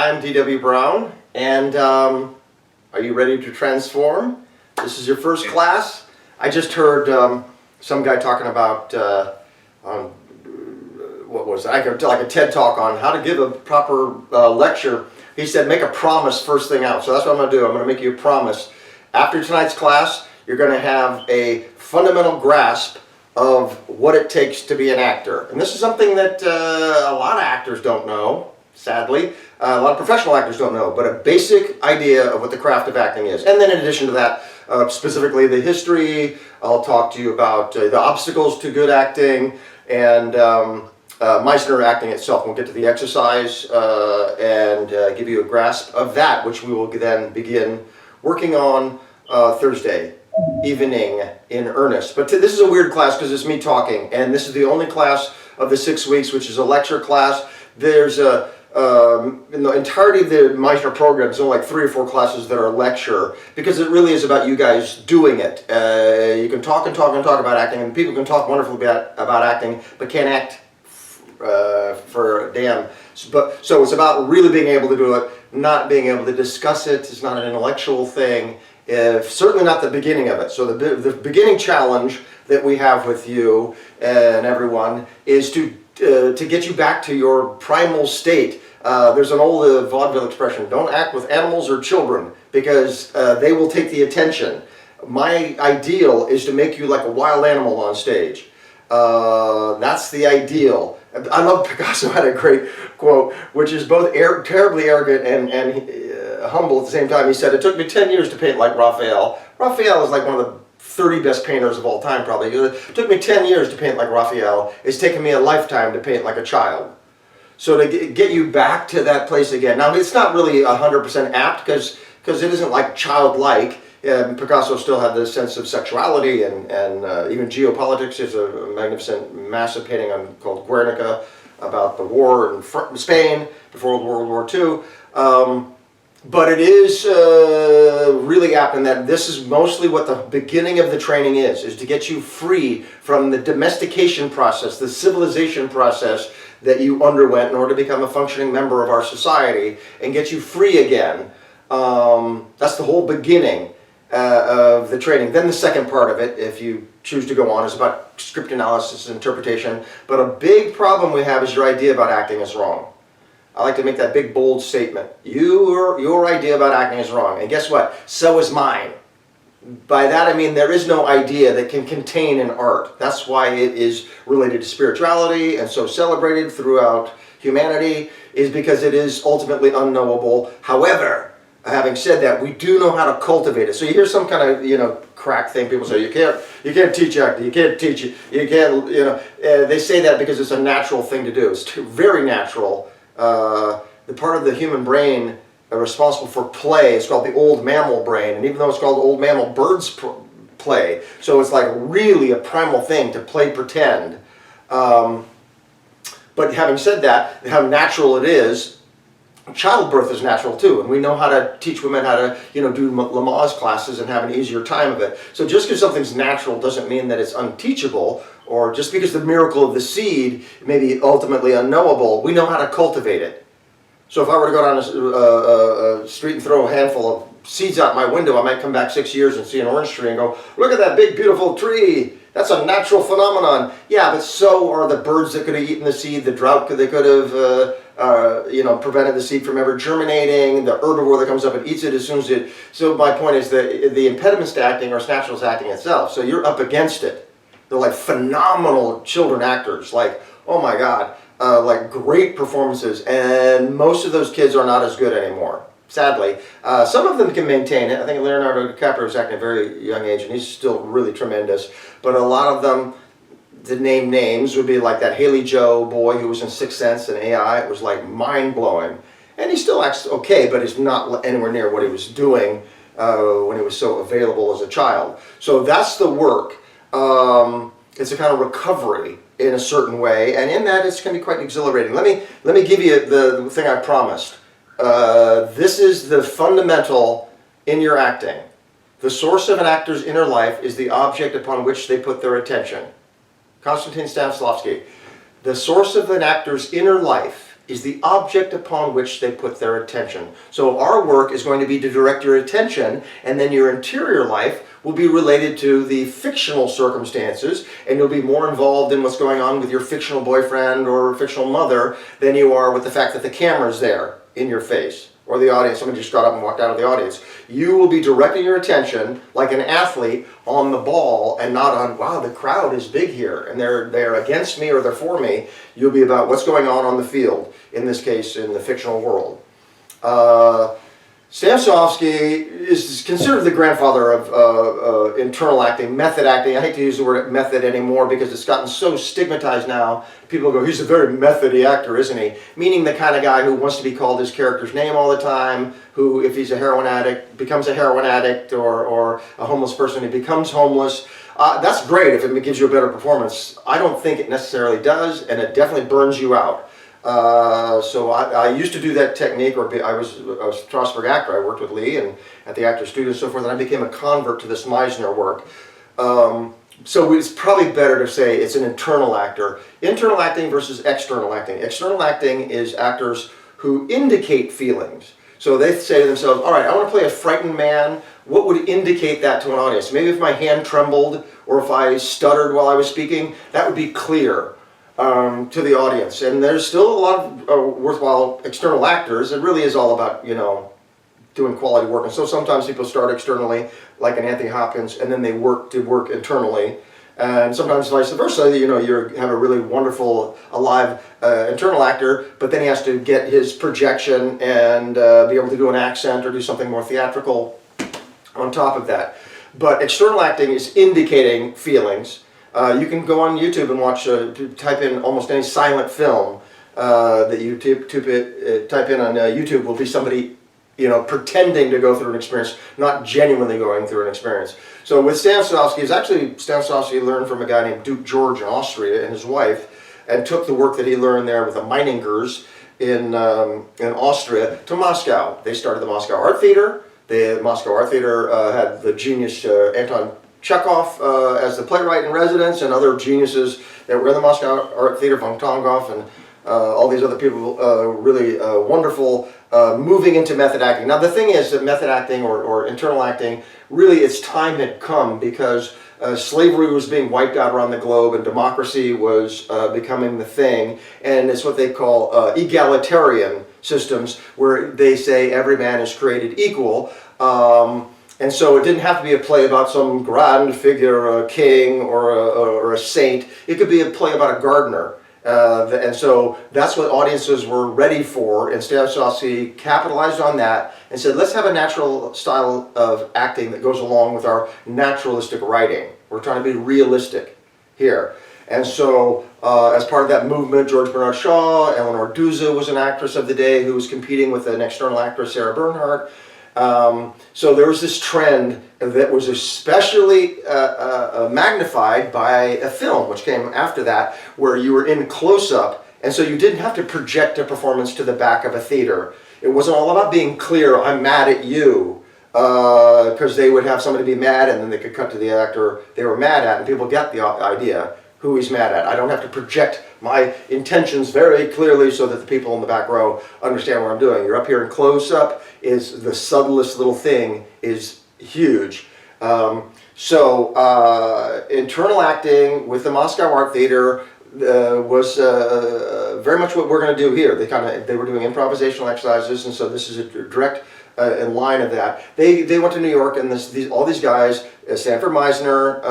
Hi, I'm D.W. Brown, and are you ready to transform? This is your first class. I just heard some guy talking about, what was it? Like a TED Talk on how to give a proper lecture. He said, make a promise first thing out. So that's what I'm going to do. I'm going to make you a promise. After tonight's class, you're going to have a fundamental grasp of what it takes to be an actor. And this is something that a lot of actors don't know, sadly. A lot of professional actors don't know, but a basic idea of what the craft of acting is. And then in addition to that, specifically the history, I'll talk to you about the obstacles to good acting, and Meissner acting itself. We'll get to the exercise and give you a grasp of that, which we will then begin working on Thursday evening in earnest. But this is a weird class because it's me talking, and this is the only class of the 6 weeks which is a lecture class. There's in the entirety of the Meissner program, there's only like 3 or 4 classes that are tor, because it really is about you guys doing it. You can talk and talk and talk about acting, and people can talk wonderfully about acting, but can't act for a damn. So it's about really being able to do it, not being able to discuss it. It's not an intellectual thing. Certainly not the beginning of it. So the beginning challenge that we have with you and everyone is to get you back to your primal state. There's an old vaudeville expression, don't act with animals or children, because they will take the attention. My ideal is to make you like a wild animal on stage. That's the ideal. I love Picasso had a great quote, which is both terribly arrogant and humble at the same time. He said, it took me 10 years to paint like Raphael. Raphael is like one of the 30 best painters of all time, probably. It took me 10 years to paint like Raphael. It's taken me a lifetime to paint like a child. So to get you back to that place again. Now, it's not really 100% apt because it isn't like childlike. Picasso still had this sense of sexuality and even geopolitics. There's a magnificent, massive painting called Guernica about the war in Spain before World War II. But it is really apt in that this is mostly what the beginning of the training is to get you free from the domestication process, the civilization process that you underwent in order to become a functioning member of our society, and get you free again. That's the whole beginning of the training. Then the second part of it, if you choose to go on, is about script analysis and interpretation. But a big problem we have is your idea about acting is wrong. I like to make that big, bold statement. Your idea about acting is wrong. And guess what? So is mine. By that I mean there is no idea that can contain an art. That's why it is related to spirituality and so celebrated throughout humanity, is because it is ultimately unknowable. However, having said that, we do know how to cultivate it. So you hear some kind of, crack thing. People say, you can't teach acting, you can't teach it, you can't, they say that because it's a natural thing to do. It's very natural. The part of the human brain responsible for play is called the old mammal brain, and even though it's called old mammal, birds play. So it's like really a primal thing to play pretend. But having said that, how natural it is, childbirth is natural too, and we know how to teach women how to, do Lamaze classes and have an easier time of it. So just because something's natural doesn't mean that it's unteachable, or just because the miracle of the seed may be ultimately unknowable. We know how to cultivate it. So if I were to go down a street and throw a handful of seeds out my window, I might come back 6 years and see an orange tree and go, look at that big beautiful tree. That's a natural phenomenon. Yeah, but so are the birds that could have eaten the seed, the drought they could have prevented the seed from ever germinating, the herbivore that comes up and eats it as soon as it... So my point is that the impediments to acting are as natural as acting itself. So you're up against it. They're like phenomenal children actors, like, oh my God, like great performances, and most of those kids are not as good anymore, sadly. Some of them can maintain it. I think Leonardo DiCaprio was acting at a very young age, and he's still really tremendous, but a lot of them, to name names, would be like that Haley Joe boy who was in Sixth Sense and AI. It was like mind-blowing, and he still acts okay, but he's not anywhere near what he was doing when he was so available as a child. So that's the work. It's a kind of recovery in a certain way, and in that it's going to be quite exhilarating. Let me give you the thing I promised. This is the fundamental in your acting. The source of an actor's inner life is the object upon which they put their attention. Konstantin Stanislavski. The source of an actor's inner life is the object upon which they put their attention. So our work is going to be to direct your attention, and then your interior life will be related to the fictional circumstances, and you'll be more involved in what's going on with your fictional boyfriend or fictional mother than you are with the fact that the camera's there in your face, or the audience. Somebody just got up and walked out of the audience. You will be directing your attention like an athlete on the ball, and not on, wow, the crowd is big here and they're against me or they're for me. You'll be about what's going on the field, in this case in the fictional world. Stanislavski is considered the grandfather of internal acting, method acting. I hate to use the word method anymore because it's gotten so stigmatized now. People go, he's a very methody actor, isn't he? Meaning the kind of guy who wants to be called his character's name all the time, who, if he's a heroin addict, becomes a heroin addict, or a homeless person, he becomes homeless. That's great if it gives you a better performance. I don't think it necessarily does, and it definitely burns you out. So I used to do that technique, or I was a Strasberg actor. I worked with Lee and at the Actors Studio and so forth, and I became a convert to this Meisner work. So it's probably better to say it's an internal actor. Internal acting versus external acting. External acting is actors who indicate feelings. So they say to themselves, all right, I want to play a frightened man. What would indicate that to an audience? Maybe if my hand trembled or if I stuttered while I was speaking, that would be clear to the audience. And there's still a lot of worthwhile external actors. It really is all about, doing quality work. And so sometimes people start externally, like an Anthony Hopkins, and then they work internally. And sometimes vice versa, you have a really wonderful, alive internal actor, but then he has to get his projection and be able to do an accent or do something more theatrical on top of that. But external acting is indicating feelings. You can go on YouTube and watch, type in almost any silent film that you type in on YouTube will be somebody, pretending to go through an experience, not genuinely going through an experience. So with Stanislavski learned from a guy named Duke George in Austria and his wife, and took the work that he learned there with the Meiningers in Austria to Moscow. They started the Moscow Art Theater. The Moscow Art Theater had the genius Anton Chekhov as the playwright in residence, and other geniuses that were in the Moscow Art Theater, von Tongov and all these other people, really wonderful, moving into method acting. Now the thing is that method acting or internal acting, really its time had come because slavery was being wiped out around the globe and democracy was becoming the thing, and it's what they call egalitarian systems, where they say every man is created equal. And so it didn't have to be a play about some grand figure, a king or a saint. It could be a play about a gardener. And so that's what audiences were ready for, and Stanislavski capitalized on that and said, let's have a natural style of acting that goes along with our naturalistic writing. We're trying to be realistic here. And so as part of that movement, George Bernard Shaw, Eleanor Duse was an actress of the day who was competing with an external actress, Sarah Bernhardt. So there was this trend that was especially magnified by a film which came after that, where you were in close-up, and so you didn't have to project a performance to the back of a theater. It wasn't all about being clear, I'm mad at you, because they would have somebody be mad and then they could cut to the actor they were mad at, and people get the idea who he's mad at. I don't have to project my intentions very clearly so that the people in the back row understand what I'm doing. You're up here in close-up, is the subtlest little thing is huge. Internal acting with the Moscow Art Theater was very much what we're going to do here. They were doing improvisational exercises, and so this is a direct in line of that. They went to New York, and all these guys, Sanford Meisner,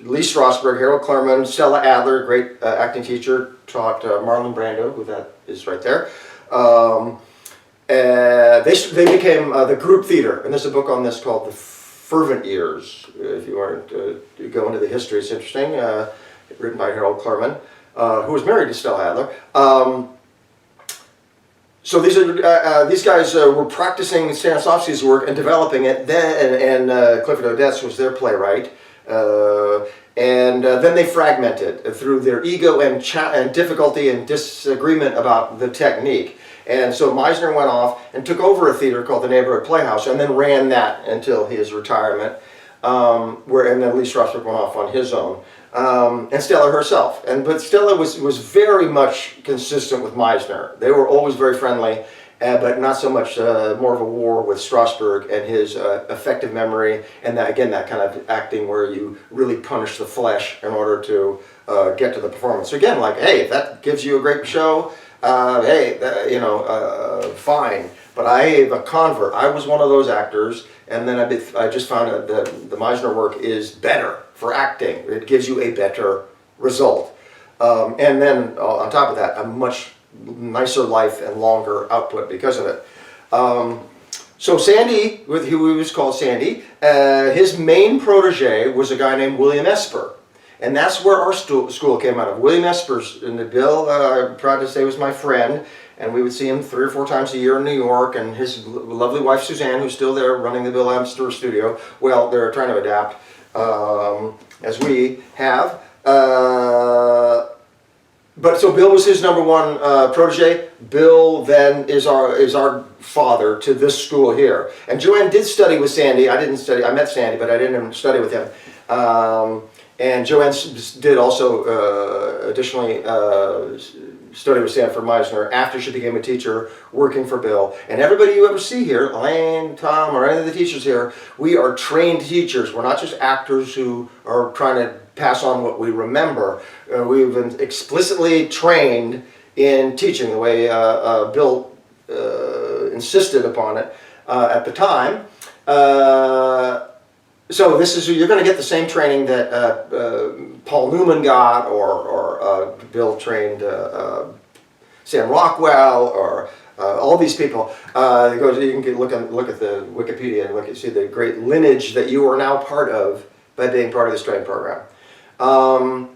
Lee Strasberg, Harold Clurman, Stella Adler, great acting teacher, taught Marlon Brando, who that is right there. They became the group theater, and there's a book on this called The Fervent Years. If you want to go into the history, it's interesting. Written by Harold Clurman, who was married to Stella Adler. So these guys were practicing Stanislavski's work and developing it. Then Clifford Odets was their playwright, and then they fragmented through their ego and difficulty and disagreement about the technique. And so Meisner went off and took over a theater called the Neighborhood Playhouse, and then ran that until his retirement. and then Lee Strasberg went off on his own. And Stella herself. But Stella was very much consistent with Meisner. They were always very friendly, but not so much, more of a war with Strasberg and his effective memory, and that, again, that kind of acting where you really punish the flesh in order to get to the performance. So again, like, hey, if that gives you a great show, hey, fine. But I am a convert. I was one of those actors, and then I just found out that the Meisner work is better for acting. It gives you a better result. And then on top of that, a much nicer life and longer output because of it. So Sandy, who he was called Sandy, his main protege was a guy named William Esper. And that's where our school came out of. William Esper's, and Bill, I'm proud to say, was my friend. And we would see him 3 or 4 times a year in New York, and his lovely wife Suzanne, who's still there running the Bill Amster studio. Well, they're trying to adapt, as we have. But so Bill was his number one protege. Bill then is our father to this school here. And Joanne did study with Sandy. I didn't study. I met Sandy, but I didn't study with him. And Joanne did also additionally study with Sanford Meisner after she became a teacher working for Bill. And everybody you ever see here, Elaine, Tom, or any of the teachers here, we are trained teachers. We're not just actors who are trying to pass on what we remember. We've been explicitly trained in teaching the way Bill insisted upon it at the time. So this is, you're going to get the same training that Paul Newman got, or Bill trained Sam Rockwell, or all these people. You can look at the Wikipedia and see the great lineage that you are now part of by being part of this training program. I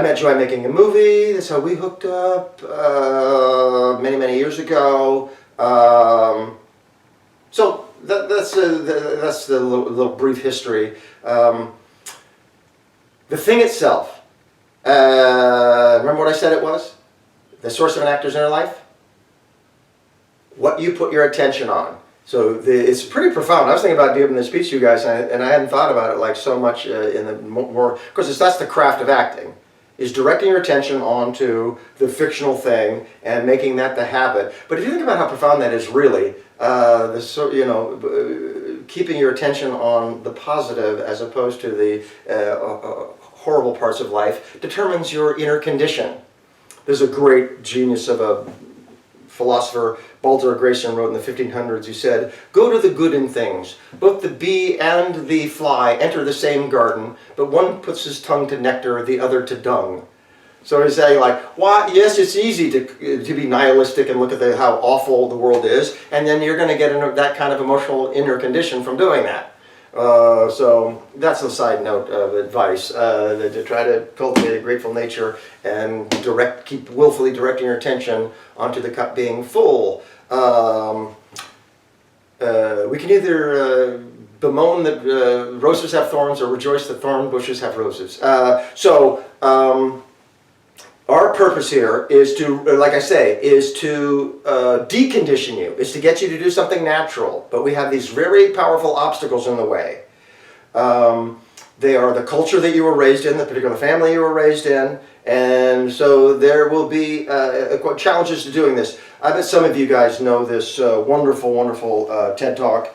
met Joy making a movie. That's how we hooked up many years ago. So that's the little brief history. The thing itself, remember what I said it was? The source of an actor's inner life? What you put your attention on. So it's pretty profound. I was thinking about giving this speech to you guys, and I hadn't thought about it like so much in the more, because that's the craft of acting, is directing your attention onto the fictional thing and making that the habit. But if you think about how profound that is really, keeping your attention on the positive as opposed to the horrible parts of life determines your inner condition. There's a great genius of a philosopher, Baldur Grayson, wrote in the 1500s, who said, "Go to the good in things. Both the bee and the fly enter the same garden, but one puts his tongue to nectar, the other to dung." So he's saying, like, why? Yes, it's easy to be nihilistic and look at how awful the world is, and then you're going to get that kind of emotional inner condition from doing that. So that's a side note of advice, to try to cultivate a grateful nature and keep willfully directing your attention onto the cup being full. We can either bemoan that roses have thorns or rejoice that thorn bushes have roses. Our purpose here is to, like I say, is to decondition you, is to get you to do something natural. But we have these very powerful obstacles in the way. They are the culture that you were raised in, the particular family you were raised in, and so there will be challenges to doing this. I bet some of you guys know this wonderful TED Talk.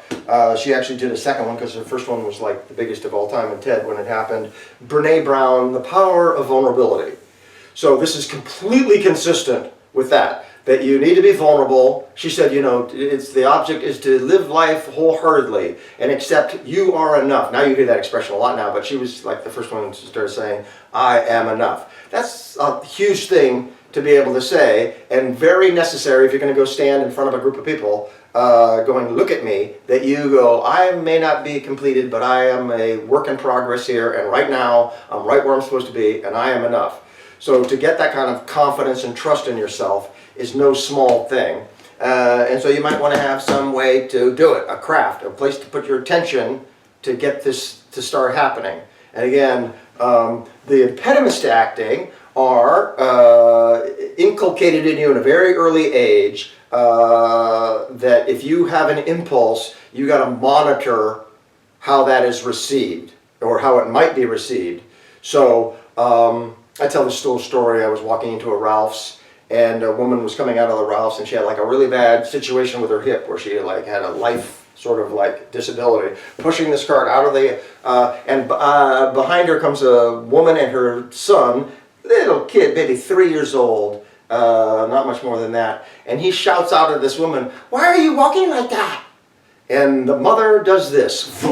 She actually did a second one because her first one was like the biggest of all time in TED when it happened. Brene Brown, The Power of Vulnerability. So this is completely consistent with that you need to be vulnerable. She said, the object is to live life wholeheartedly and accept you are enough. Now you hear that expression a lot now, but she was like the first one to start saying, I am enough. That's a huge thing to be able to say, and very necessary if you're going to go stand in front of a group of people going, look at me, that you go, I may not be completed, but I am a work in progress here, and right now I'm right where I'm supposed to be, and I am enough. So to get that kind of confidence and trust in yourself is no small thing. And so you might want to have some way to do it, a craft, a place to put your attention to get this to start happening. And again, the impediments to acting are inculcated in you in a very early age, that if you have an impulse, you got to monitor how that is received, or how it might be received. So I tell this little story. I was walking into a Ralph's, and a woman was coming out of the Ralph's, and she had like a really bad situation with her hip, where she like had a life sort of like disability, pushing this cart out of the, behind her comes a woman and her son, little kid, maybe 3 years old, not much more than that, and he shouts out at this woman, "Why are you walking like that?" And the mother does this,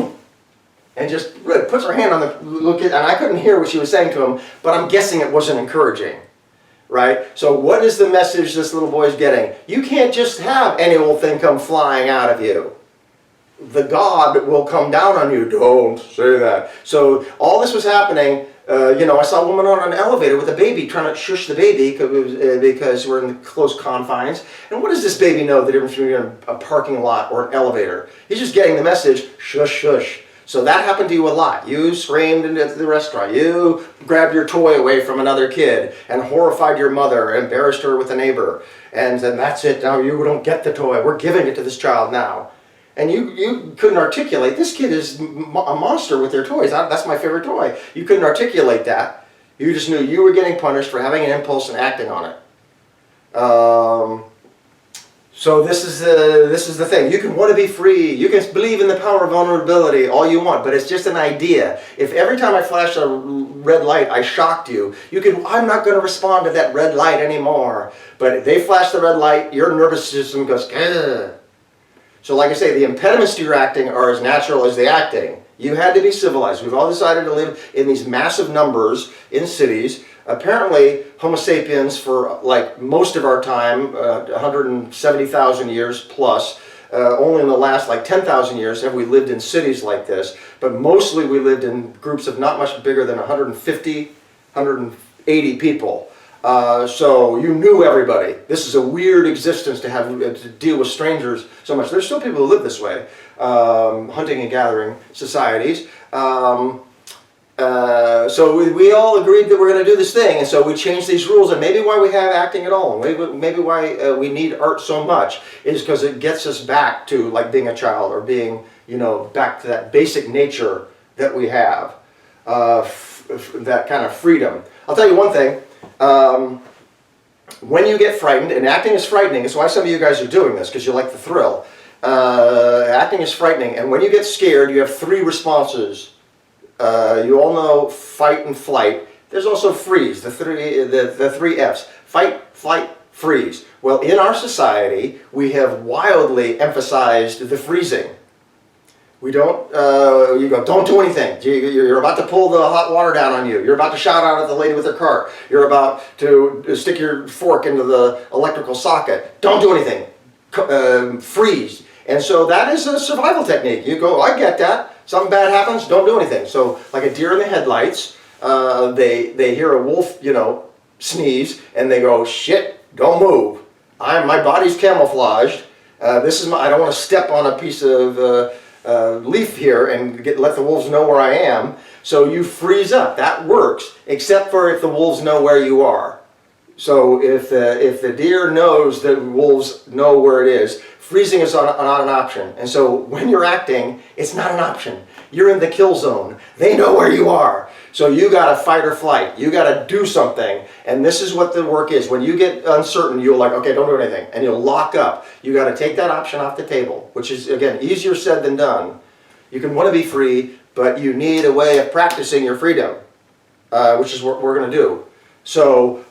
and just puts her hand on the little kid, and I couldn't hear what she was saying to him, but I'm guessing it wasn't encouraging. Right? So what is the message this little boy's getting? You can't just have any old thing come flying out of you. The God will come down on you. Don't say that. So all this was happening. I saw a woman on an elevator with a baby trying to shush the baby because we're in the close confines. And what does this baby know the difference between a parking lot or an elevator? He's just getting the message, shush, shush. So that happened to you a lot. You screamed at the restaurant. You grabbed your toy away from another kid and horrified your mother, embarrassed her with a neighbor. And then that's it. Now you don't get the toy. We're giving it to this child now. And you couldn't articulate, this kid is a monster with their toys. That's my favorite toy. You couldn't articulate that. You just knew you were getting punished for having an impulse and acting on it. So this is the thing. You can want to be free. You can believe in the power of vulnerability all you want, but it's just an idea. If every time I flash a red light, I shocked you, I'm not going to respond to that red light anymore. But if they flash the red light, your nervous system goes, "Gah." So like I say, the impediments to your acting are as natural as the acting. You had to be civilized. We've all decided to live in these massive numbers in cities. Apparently, Homo sapiens, for like most of our time, 170,000 years plus, only in the last like 10,000 years have we lived in cities like this. But mostly we lived in groups of not much bigger than 150, 180 people. So you knew everybody. This is a weird existence to have to deal with strangers so much. There's still people who live this way, hunting and gathering societies. So we all agreed that we're going to do this thing, and so we changed these rules. And maybe why we have acting at all, maybe why we need art so much, is because it gets us back to like being a child, or being, back to that basic nature that we have, that kind of freedom. I'll tell you one thing. When you get frightened, and acting is frightening, it's why some of you guys are doing this, because you like the thrill. Acting is frightening, and when you get scared, you have 3 responses. You all know fight and flight. There's also freeze, the three F's. Fight, flight, freeze. Well, in our society, we have wildly emphasized the freezing. We don't, you go, don't do anything. You're about to pull the hot water down on you. You're about to shout out at the lady with her cart. You're about to stick your fork into the electrical socket. Don't do anything. Freeze. And so that is a survival technique. You go, I get that. Something bad happens, don't do anything. So like a deer in the headlights, they hear a wolf, sneeze, and they go, shit, don't move. My body's camouflaged. I don't want to step on a piece of leaf here and let the wolves know where I am. So you freeze up. That works, except for if the wolves know where you are. So if the deer knows that wolves know where it is, freezing is not an option. And so when you're acting, it's not an option. You're in the kill zone. They know where you are. So you got to fight or flight. You got to do something. And this is what the work is. When you get uncertain, you'll like, okay, don't do anything. And you'll lock up. You got to take that option off the table, which is, again, easier said than done. You can want to be free, but you need a way of practicing your freedom, which is what we're going to do. So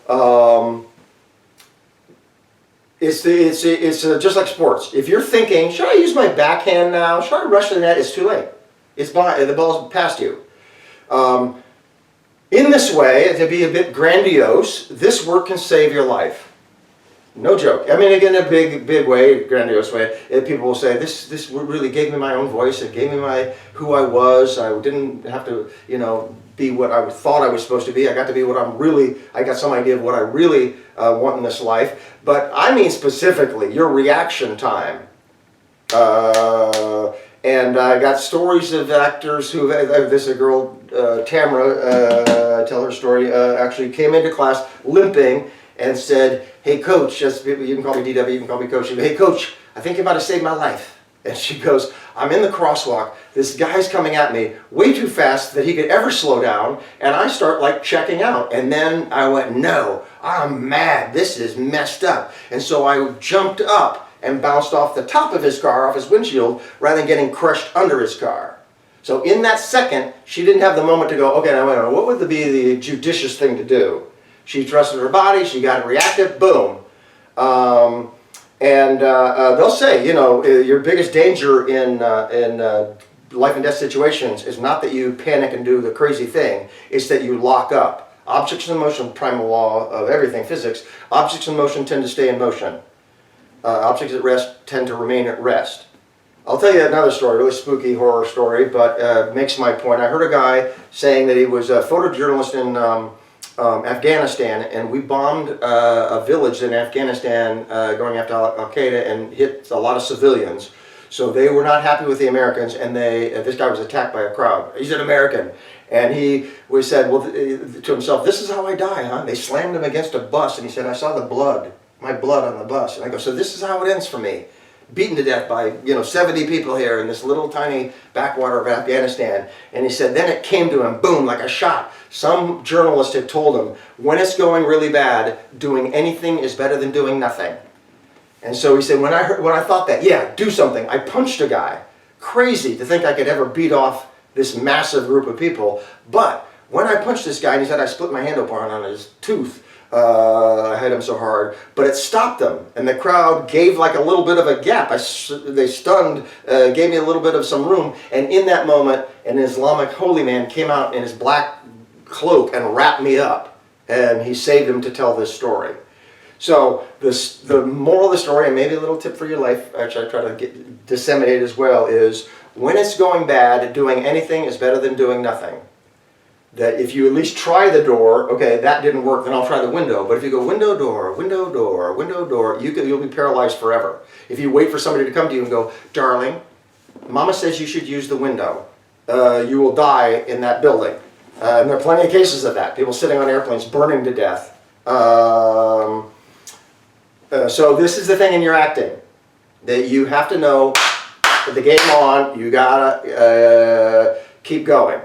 it's just like sports. If you're thinking, should I use my backhand now? Should I rush to the net? It's too late. The ball's past you. In this way, to be a bit grandiose, this work can save your life. No joke. I mean, again, in a big way, grandiose way, people will say, this really gave me my own voice. It gave me who I was. I didn't have to, be what I thought I was supposed to be. I got to be what I got some idea of what I really want in this life. But I mean specifically, your reaction time. And I got stories of actors who, there's a girl, Tamara, tell her story, actually came into class limping and said, hey coach, you can call me DW, you can call me coach. Hey coach, I think you might have saved my life. And she goes, I'm in the crosswalk. This guy's coming at me way too fast that he could ever slow down. And I start like checking out. And then I went, no, I'm mad. This is messed up. And so I jumped up and bounced off the top of his car, off his windshield, rather than getting crushed under his car. So in that second, she didn't have the moment to go, okay, now wait a minute, what would be the judicious thing to do? She trusted her body, she got reactive, boom. They'll say, you know, your biggest danger in life and death situations is not that you panic and do the crazy thing, it's that you lock up. Objects in motion, primal law of everything, physics, objects in motion tend to stay in motion. Objects at rest tend to remain at rest. I'll tell you another story, really spooky horror story, but makes my point. I heard a guy saying that he was a photojournalist in Afghanistan, and we bombed a village in Afghanistan going after Al-Qaeda and hit a lot of civilians. So they were not happy with the Americans, and this guy was attacked by a crowd. He's an American. And he said, well, to himself, this is how I die, huh? They slammed him against a bus, and he said, I saw the blood, my blood on the bus. And I go, so this is how it ends for me. Beaten to death by 70 people here in this little tiny backwater of Afghanistan. And he said, then it came to him, boom, like a shot. Some journalist had told him, when it's going really bad, doing anything is better than doing nothing. And so he said, when I thought that, yeah, do something. I punched a guy. Crazy to think I could ever beat off this massive group of people. But when I punched this guy, and he said I split my hand open on his tooth, I hit him so hard, but it stopped them, and the crowd gave like a little bit of a gap. They stunned, gave me a little bit of some room, and in that moment, an Islamic holy man came out in his black cloak and wrapped me up, and he saved him to tell this story. So the moral of the story, and maybe a little tip for your life, actually I try to disseminate as well, is when it's going bad, doing anything is better than doing nothing. That if you at least try the door, okay, that didn't work, then I'll try the window. But if you go window, door, window, door, window, door, you'll be paralyzed forever. If you wait for somebody to come to you and go, darling, Mama says you should use the window. You will die in that building. And there are plenty of cases of that. People sitting on airplanes burning to death. So this is the thing in your acting. That you have to know that the game on, you gotta keep going.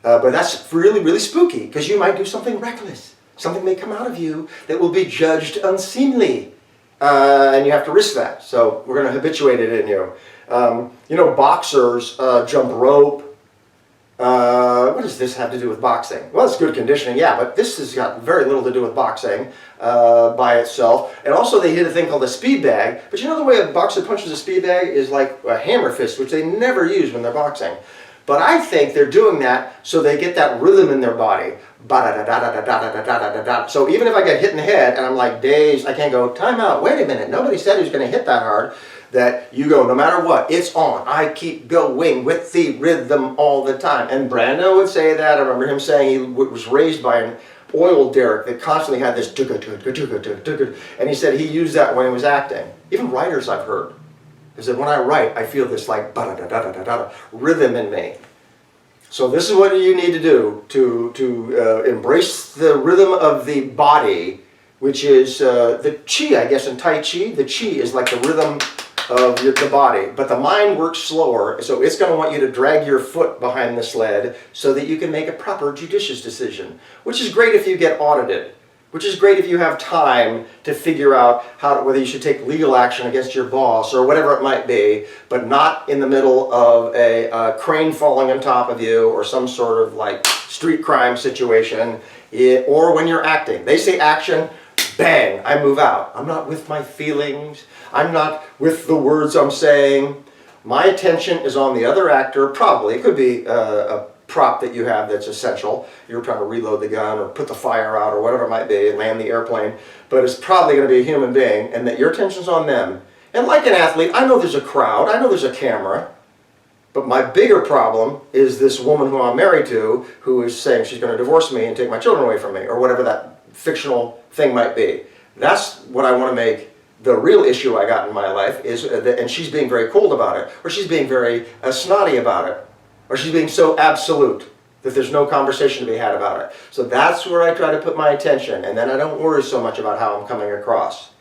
But that's really, really spooky, because you might do something reckless. Something may come out of you that will be judged unseemly. And you have to risk that. So we're going to habituate it in you. Boxers jump rope. What does this have to do with boxing? Well, it's good conditioning, yeah, but this has got very little to do with boxing by itself. And also they hit a thing called a speed bag. But you know the way a boxer punches a speed bag is like a hammer fist, which they never use when they're boxing. But I think they're doing that so they get that rhythm in their body. So even if I get hit in the head and I'm like dazed, I can't go, time out, wait a minute, nobody said he was going to hit that hard. That you go, no matter what, it's on. I keep going with the rhythm all the time. And Brando would say that. I remember him saying he was raised by an oil derrick that constantly had this and he said he used that when he was acting. Even writers I've heard. Is that when I write, I feel this like rhythm in me. So this is what you need to do to embrace the rhythm of the body, which is the chi, I guess, in Tai Chi. The chi is like the rhythm of the body, but the mind works slower, so it's going to want you to drag your foot behind the sled so that you can make a proper, judicious decision, which is great if you get audited. Which is great if you have time to figure out whether you should take legal action against your boss or whatever it might be, but not in the middle of a crane falling on top of you or some sort of like street crime situation, or when you're acting. They say action, bang, I move out. I'm not with my feelings. I'm not with the words I'm saying. My attention is on the other actor, probably. It could be a prop that you have that's essential. You're trying to reload the gun or put the fire out or whatever it might be, land the airplane, but it's probably going to be a human being, and that your attention's on them. And like an athlete, I know there's a crowd, I know there's a camera, but my bigger problem is this woman who I'm married to who is saying she's going to divorce me and take my children away from me, or whatever that fictional thing might be. That's what I want to make the real issue I got in my life, is and she's being very cold about it, or she's being very snotty about it, or she's being so absolute that there's no conversation to be had about it. So that's where I try to put my attention, and then I don't worry so much about how I'm coming across.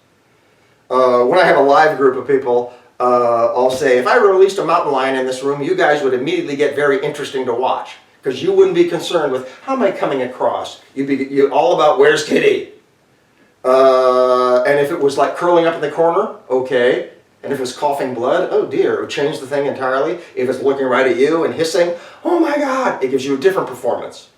When I have a live group of people, I'll say, if I released a mountain lion in this room, you guys would immediately get very interesting to watch. Because you wouldn't be concerned with, how am I coming across? You're all about, where's Kitty? And if it was like curling up in the corner, okay. And if it was coughing blood, oh dear, it would change the thing entirely. If it's looking right at you and hissing, oh my God, it gives you a different performance.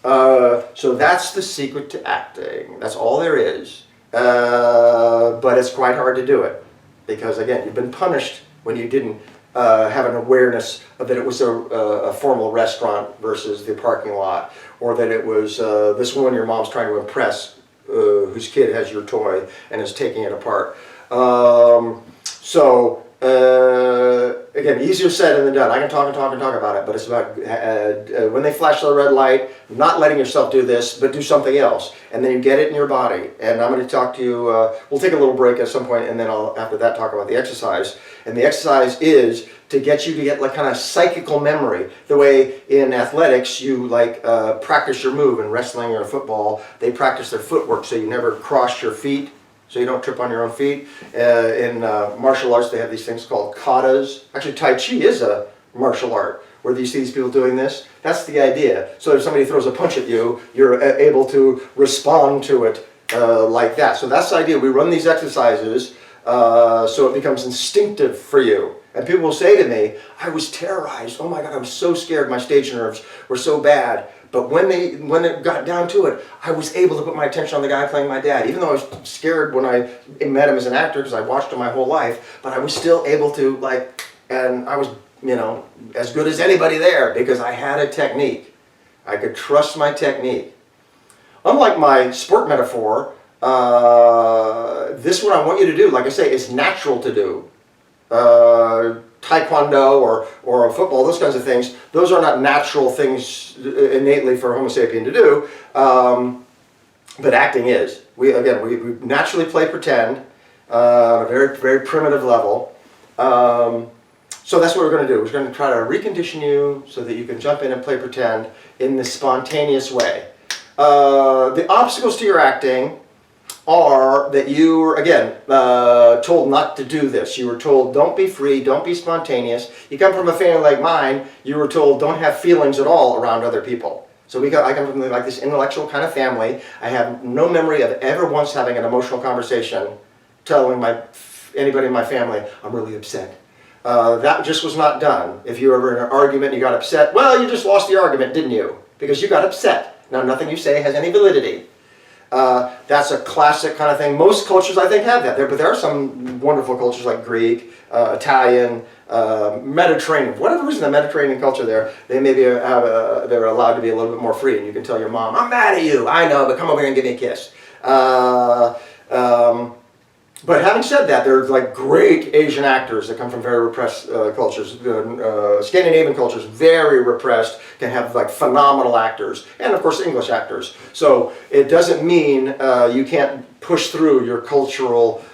So that's the secret to acting. That's all there is. But it's quite hard to do it. Because again, you've been punished when you didn't have an awareness of that it was a formal restaurant versus the parking lot. Or that it was this woman your mom's trying to impress, whose kid has your toy and is taking it apart. Again, easier said than done. I can talk and talk and talk about it, but it's about when they flash the red light, not letting yourself do this, but do something else. And then you get it in your body. And I'm going to talk to you, we'll take a little break at some point, and then I'll, after that, talk about the exercise. And the exercise is to get you to get like kind of psychical memory. The way in athletics, you like practice your move. In wrestling or football, they practice their footwork so you never cross your feet, so you don't trip on your own feet. In martial arts, they have these things called katas. Actually, Tai Chi is a martial art, where you see these people doing this. That's the idea. So if somebody throws a punch at you, you're able to respond to it like that. So that's the idea. We run these exercises so it becomes instinctive for you. And people will say to me, I was terrorized. Oh my God, I was so scared. My stage nerves were so bad. But when it got down to it, I was able to put my attention on the guy playing my dad. Even though I was scared when I met him as an actor, because I watched him my whole life, but I was still able to, and I was, as good as anybody there, because I had a technique. I could trust my technique. Unlike my sport metaphor, this what I want you to do, like I say, is natural to do. Taekwondo or football, those kinds of things, those are not natural things innately for Homo sapien to do, but acting is. We naturally play pretend on a very, very primitive level. So that's what we're going to do. We're going to try to recondition you so that you can jump in and play pretend in this spontaneous way. The obstacles to your acting are that you were, again, told not to do this. You were told, don't be free, don't be spontaneous. You come from a family like mine, you were told, don't have feelings at all around other people. So I come from like this intellectual kind of family. I have no memory of ever once having an emotional conversation telling anybody in my family, I'm really upset. That just was not done. If you were ever in an argument and you got upset, well, you just lost the argument, didn't you? Because you got upset. Now, nothing you say has any validity. That's a classic kind of thing. Most cultures, I think, have that. But there are some wonderful cultures like Greek, Italian, Mediterranean. For whatever reason, the Mediterranean culture there, they maybe they're allowed to be a little bit more free. And you can tell your mom, I'm mad at you. I know, but come over here and give me a kiss. But having said that, there's like great Asian actors that come from very repressed cultures. Scandinavian cultures, very repressed, can have like phenomenal actors, and of course English actors. So it doesn't mean you can't push through your cultural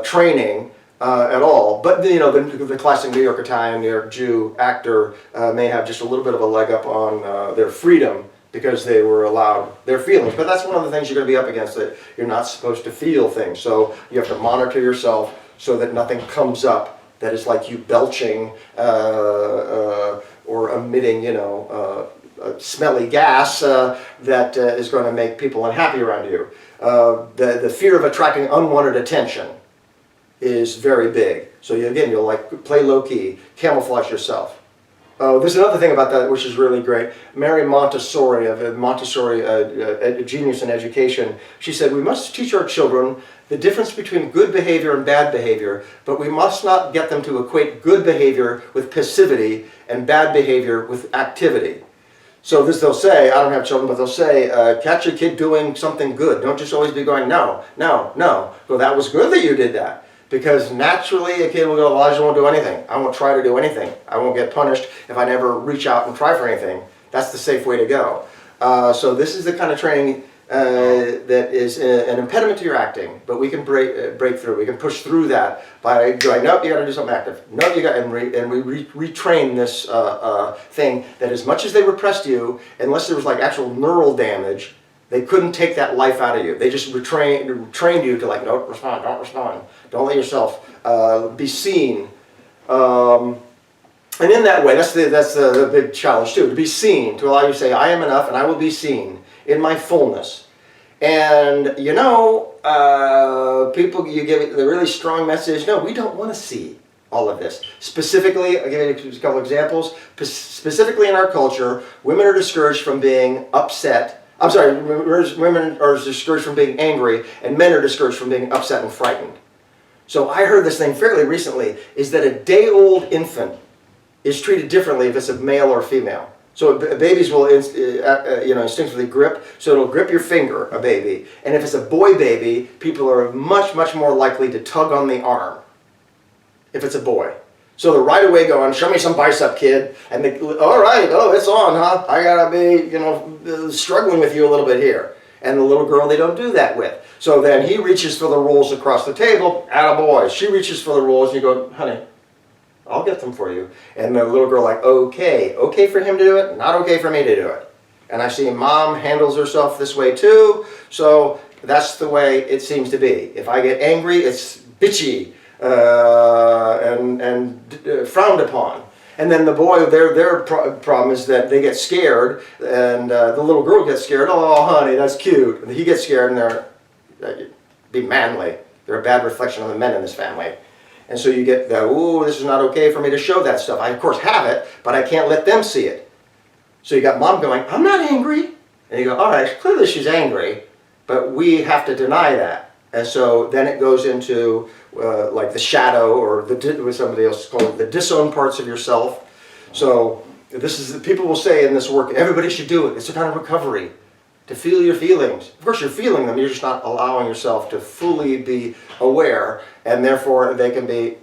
training at all. But the classic New York Italian, New York Jew actor may have just a little bit of a leg up on their freedom, because they were allowed their feelings. But that's one of the things you're going to be up against, that you're not supposed to feel things. So you have to monitor yourself so that nothing comes up that is like you belching or emitting, smelly gas that is going to make people unhappy around you. The fear of attracting unwanted attention is very big. So you'll like play low-key, camouflage yourself. There's another thing about that which is really great. Mary Montessori, a genius in education, she said, we must teach our children the difference between good behavior and bad behavior, but we must not get them to equate good behavior with passivity and bad behavior with activity. So they'll say, I don't have children, but they'll say, catch your kid doing something good. Don't just always be going, no, no, no. Well, that was good that you did that. Because naturally a kid will go, well, I just won't do anything. I won't try to do anything. I won't get punished if I never reach out and try for anything. That's the safe way to go. So this is the kind of training that is an impediment to your acting, but we can break through. We can push through that by going, nope, you got to do something active. Nope, you got, and we retrain this thing that as much as they repressed you, unless there was like actual neural damage, They couldn't take that life out of you. They just trained you to like, don't respond, don't let yourself be seen. And in that way, that's the big challenge too, to be seen, to allow you to say, I am enough and I will be seen in my fullness. And you know, people, you give the really strong message, no, we don't want to see all of this. Specifically, I'll give you a couple examples. Specifically in our culture, women are discouraged from being upset. I'm sorry, women are discouraged from being angry, and men are discouraged from being upset and frightened. So I heard this thing fairly recently, is that a day-old infant is treated differently if it's a male or female. So babies will instinctively grip, so it'll grip your finger, a baby. And if it's a boy baby, people are much, much more likely to tug on the arm if it's a boy. So they're right away going, show me some bicep, kid. And they, all right, oh, it's on, huh? I gotta be, struggling with you a little bit here. And the little girl they don't do that with. So then he reaches for the rolls across the table, attaboy. She reaches for the rolls, and you go, honey, I'll get them for you. And the little girl like, okay for him to do it, not okay for me to do it. And I see mom handles herself this way too, so that's the way it seems to be. If I get angry, it's bitchy and frowned upon. And then the boy, their problem is that they get scared, and the little girl gets scared, oh honey, that's cute. And he gets scared, and be manly. They're a bad reflection of the men in this family. And so you get the, ooh, this is not okay for me to show that stuff. I, of course, have it, but I can't let them see it. So you got mom going, I'm not angry. And you go, all right, clearly she's angry, but we have to deny that. And so then it goes into like the shadow, or what somebody else calls it, the disowned parts of yourself. So this is, people will say in this work, everybody should do it. It's a kind of recovery. To feel your feelings. Of course you're feeling them, you're just not allowing yourself to fully be aware, and therefore they can be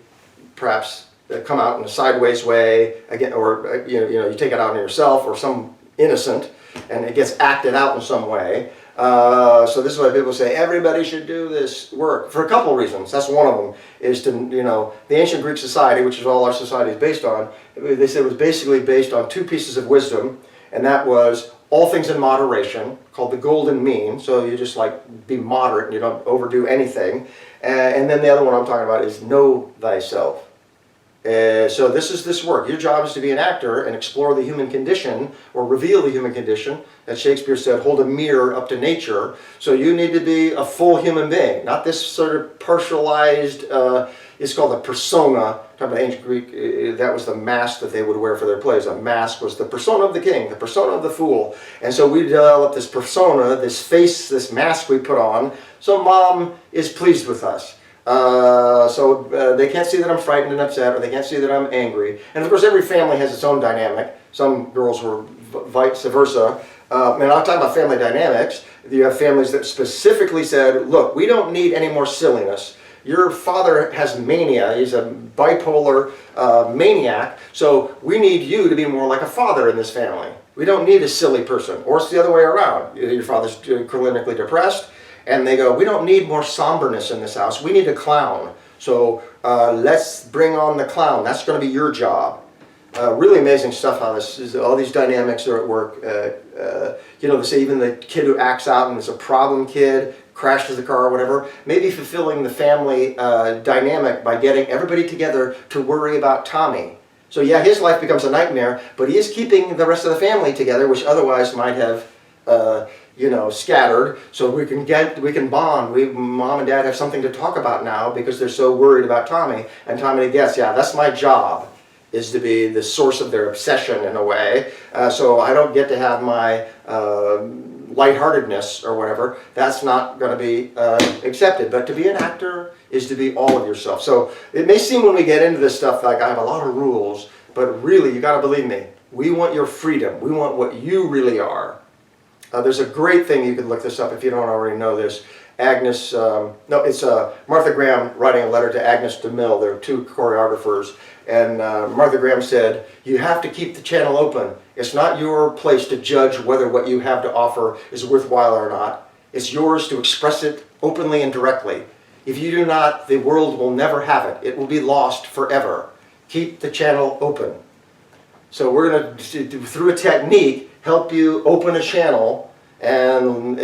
perhaps come out in a sideways way, again, or you take it out on yourself or some innocent, and it gets acted out in some way. So this is why people say everybody should do this work for a couple of reasons. That's one of them, is to, the ancient Greek society, which is all our society is based on, they said it was basically based on two pieces of wisdom, and that was all things in moderation, called the golden mean. So you just like be moderate and you don't overdo anything. And then the other one I'm talking about is know thyself. So this is this work. Your job is to be an actor and explore the human condition, or reveal the human condition. As Shakespeare said, hold a mirror up to nature. So you need to be a full human being, not this sort of partialized, it's called a persona. Talking about ancient Greek, that was the mask that they would wear for their plays. A mask was the persona of the king, the persona of the fool. And so we developed this persona, this face, this mask we put on, so mom is pleased with us. So they can't see that I'm frightened and upset, or they can't see that I'm angry. And of course every family has its own dynamic. Some girls were vice versa. And I'm talking about family dynamics. You have families that specifically said, look, we don't need any more silliness. Your father has mania, he's a bipolar maniac, so we need you to be more like a father in this family. We don't need a silly person. Or it's the other way around. Your father's clinically depressed, and they go, we don't need more somberness in this house, we need a clown. So let's bring on the clown, that's going to be your job. Really amazing stuff how this is, all these dynamics are at work. They say even the kid who acts out and is a problem kid, crashes the car or whatever, maybe fulfilling the family dynamic by getting everybody together to worry about Tommy. So yeah, his life becomes a nightmare, but he is keeping the rest of the family together, which otherwise might have scattered. So we can bond. Mom and dad have something to talk about now because they're so worried about Tommy. And Tommy gets, yeah, that's my job, is to be the source of their obsession in a way. So I don't get to have my lightheartedness or whatever. That's not going to be accepted. But to be an actor is to be all of yourself. So it may seem when we get into this stuff like I have a lot of rules, but really you got to believe me. We want your freedom. We want what you really are. There's a great thing, you could look this up if you don't already know this. It's Martha Graham writing a letter to Agnes DeMille. They're two choreographers. And Martha Graham said, you have to keep the channel open. It's not your place to judge whether what you have to offer is worthwhile or not. It's yours to express it openly and directly. If you do not, the world will never have it. It will be lost forever. Keep the channel open. So we're going to, through a technique, help you open a channel and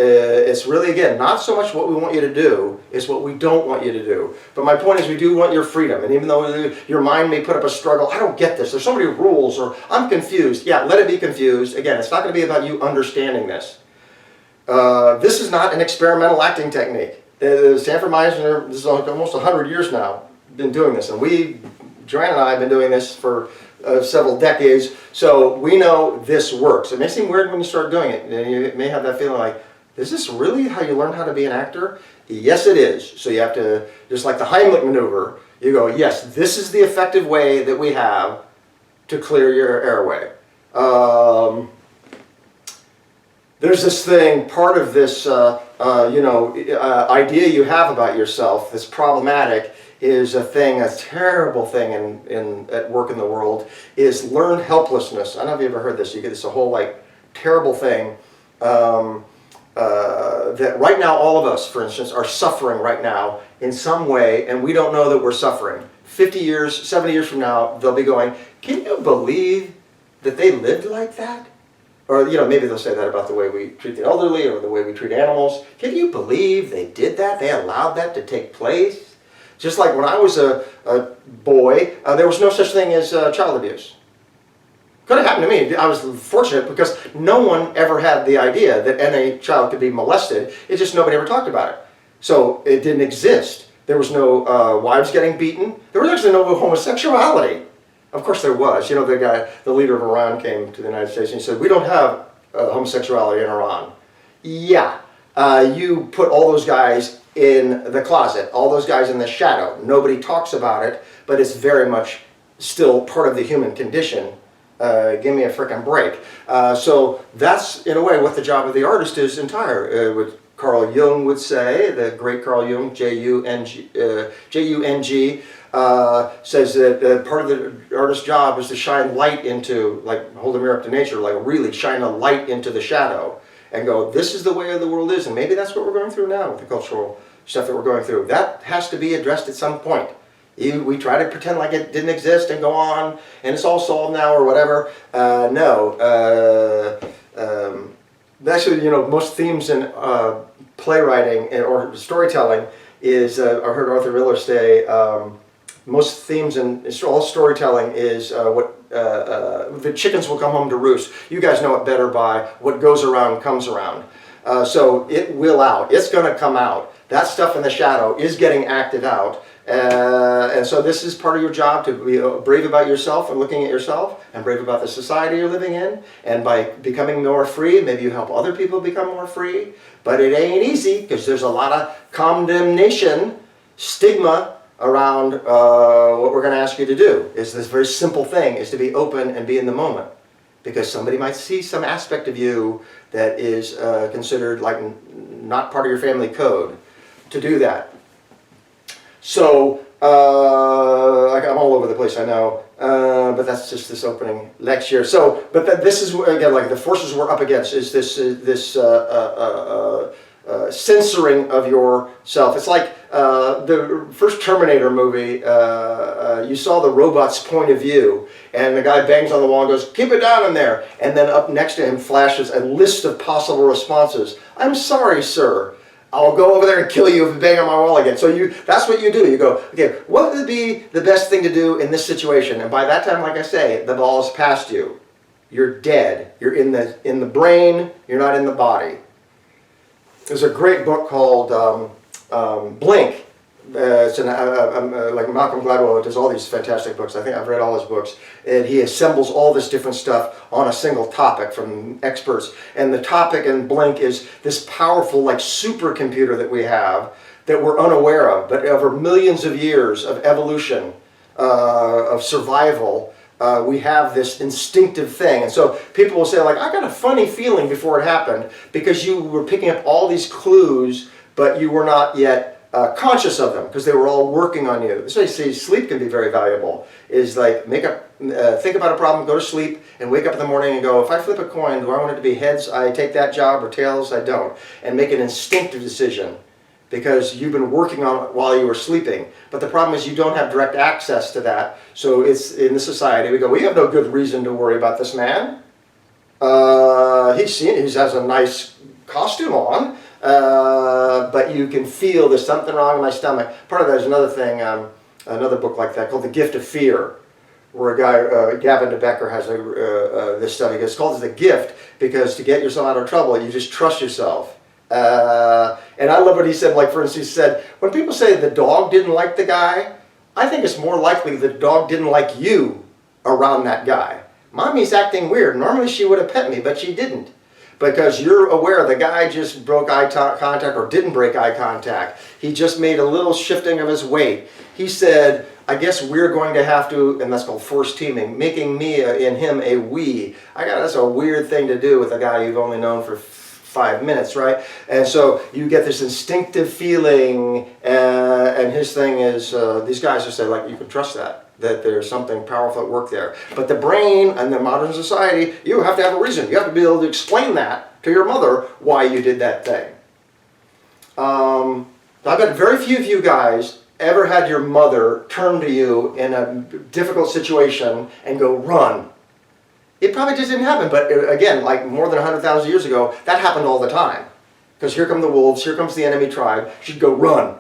it's really, again, not so much what we want you to do, it's what we don't want you to do. But my point is, we do want your freedom. And even though your mind may put up a struggle, I don't get this, there's so many rules, or I'm confused. Yeah, let it be confused. Again, it's not going to be about you understanding this. This is not an experimental acting technique. Sanford Meisner, this is almost 100 years now, been doing this. And Joanne and I have been doing this for several decades, so we know this works. It may seem weird when you start doing it. You may have that feeling like, is this really how you learn how to be an actor? Yes, it is. So you have to, just like the Heimlich maneuver, you go, yes, this is the effective way that we have to clear your airway. There's this thing, part of this idea you have about yourself that's problematic is a terrible thing at work in the world, is learned helplessness. I don't know if you ever heard this. You get this whole terrible thing. That right now all of us, for instance, are suffering right now in some way, and we don't know that we're suffering. 50 years, 70 years from now, they'll be going, can you believe that they lived like that? Or, maybe they'll say that about the way we treat the elderly or the way we treat animals. Can you believe they did that? They allowed that to take place? Just like when I was a boy, there was no such thing as child abuse. Could have happened to me. I was fortunate because no one ever had the idea that any child could be molested. It's just nobody ever talked about it. So it didn't exist. There was no wives getting beaten. There was actually no homosexuality. Of course there was. The leader of Iran came to the United States and he said, we don't have homosexuality in Iran. Yeah, you put all those guys in the closet, all those guys in the shadow. Nobody talks about it, but it's very much still part of the human condition. Give me a frickin' break. So that's, in a way, what the job of the artist is entire. What Carl Jung would say, the great Carl Jung, J-U-N-G, says that part of the artist's job is to shine light into, hold a mirror up to nature, really shine a light into the shadow and go, this is the way the world is. And maybe that's what we're going through now with the cultural stuff that we're going through. That has to be addressed at some point. We try to pretend like it didn't exist and go on, and it's all solved now or whatever. No. Actually, most themes in playwriting or storytelling is, I heard Arthur Miller say, most themes in all storytelling is the chickens will come home to roost. You guys know it better by what goes around comes around. So it will out. It's going to come out. That stuff in the shadow is getting acted out. And so this is part of your job, to be brave about yourself and looking at yourself, and brave about the society you're living in. And by becoming more free, maybe you help other people become more free. But it ain't easy, because there's a lot of condemnation, stigma around what we're going to ask you to do. It's this very simple thing, is to be open and be in the moment. Because somebody might see some aspect of you that is considered not part of your family code to do that. So, I'm all over the place, I know, but that's just this opening lecture. So, but this is, again, the forces we're up against is this censoring of yourself. It's like the first Terminator movie, you saw the robot's point of view, and the guy bangs on the wall and goes, keep it down in there. And then up next to him flashes a list of possible responses. I'm sorry, sir. I'll go over there and kill you if you bang on my wall again. So that's what you do. You go, okay, what would be the best thing to do in this situation? And by that time, like I say, the ball's past you. You're dead. You're in the brain. You're not in the body. There's a great book called Blink. It's like Malcolm Gladwell does all these fantastic books. I think I've read all his books. And he assembles all this different stuff on a single topic from experts. And the topic in Blink is this powerful supercomputer that we have that we're unaware of. But over millions of years of evolution, of survival, we have this instinctive thing. And so people will say, I got a funny feeling before it happened, because you were picking up all these clues, but you were not yet conscious of them, because they were all working on you. So you see, sleep can be very valuable. Is think about a problem, go to sleep, and wake up in the morning and go, if I flip a coin, do I want it to be heads, I take that job, or tails, I don't. And make an instinctive decision, because you've been working on it while you were sleeping. But the problem is you don't have direct access to that. So it's in the society, we go, we have no good reason to worry about this man. He has a nice costume on, but you can feel there's something wrong in my stomach. Part of that is another thing, another book like that called The Gift of Fear, where a guy, Gavin de Becker, has this study. It's called The Gift because to get yourself out of trouble, you just trust yourself. And I love what he said, like for instance, he said, when people say the dog didn't like the guy, I think it's more likely the dog didn't like you around that guy. Mommy's acting weird. Normally she would have pet me, but she didn't. Because you're aware the guy just broke eye contact or didn't break eye contact. He just made a little shifting of his weight. He said, I guess we're going to have to, and that's called force teaming, making me and him a we. That's a weird thing to do with a guy you've only known for 5 minutes, right? And so you get this instinctive feeling, and his thing is, these guys just say, like, you can trust that there's something powerful at work there. But the brain and the modern society, you have to have a reason. You have to be able to explain that to your mother why you did that thing. I bet very few of you guys ever had your mother turn to you in a difficult situation and go, run. It probably just didn't happen, but again, like more than 100,000 years ago, that happened all the time. Because here come the wolves, here comes the enemy tribe. She'd go, run.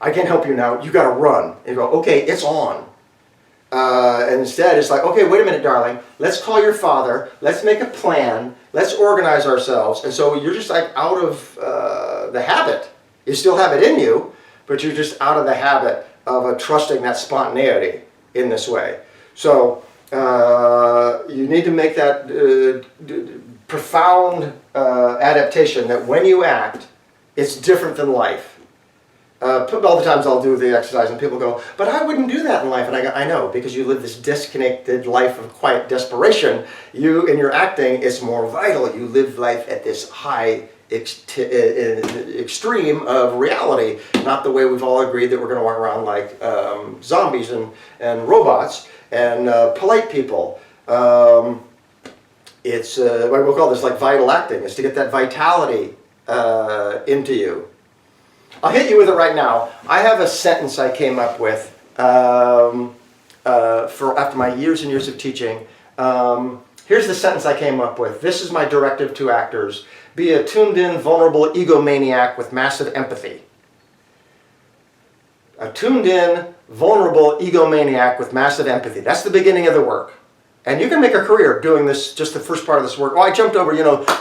I can't help you now, you gotta run. And you go, okay, it's on. And instead, it's like, okay, wait a minute, darling. Let's call your father. Let's make a plan. Let's organize ourselves. And so you're just like out of the habit. You still have it in you, but you're just out of the habit of trusting that spontaneity in this way. So you need to make that profound adaptation that when you act, it's different than life. All the times I'll do the exercise and people go, but I wouldn't do that in life. And I go, I know, because you live this disconnected life of quiet desperation. You, in your acting, it's more vital. You live life at this high extreme of reality, not the way we've all agreed that we're going to walk around like zombies and robots and polite people. It's what we'll call this like vital acting, is to get that vitality into you. I'll hit you with it right now. I have a sentence I came up with for after my years and years of teaching. Here's the sentence I came up with. This is my directive to actors. Be a tuned-in, vulnerable egomaniac with massive empathy. A tuned-in, vulnerable egomaniac with massive empathy. That's the beginning of the work. And you can make a career doing this, just the first part of this work. Oh, I jumped over,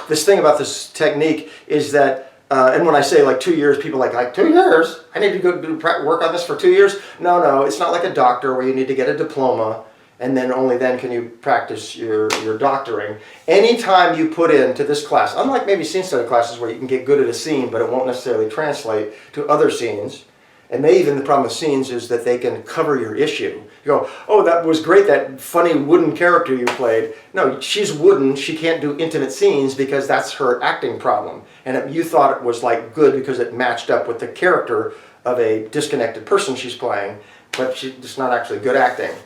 this thing about this technique is that and when I say like 2 years, people are like 2 years? I need to go work on this for 2 years? No, it's not like a doctor where you need to get a diploma and then only then can you practice your doctoring. Anytime you put into this class, unlike maybe scene study classes where you can get good at a scene but it won't necessarily translate to other scenes, and even the problem with scenes is that they can cover your issue. You go, oh, that was great, that funny wooden character you played. No, she's wooden, she can't do intimate scenes because that's her acting problem. And you thought it was like good because it matched up with the character of a disconnected person she's playing, but it's not actually good acting.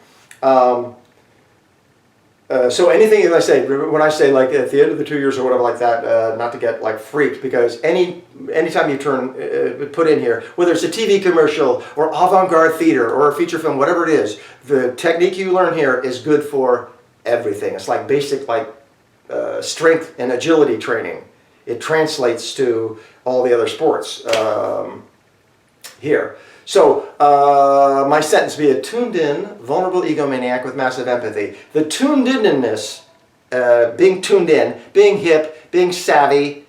So anything that I say, when I say like at the end of the 2 years or whatever like that, not to get like freaked, because anytime you put in here, whether it's a TV commercial or avant-garde theater or a feature film, whatever it is, the technique you learn here is good for everything. It's like basic strength and agility training. It translates to all the other sports here. So, my sentence, be a tuned-in, vulnerable egomaniac with massive empathy. The tuned-inness, being tuned in, being hip, being savvy,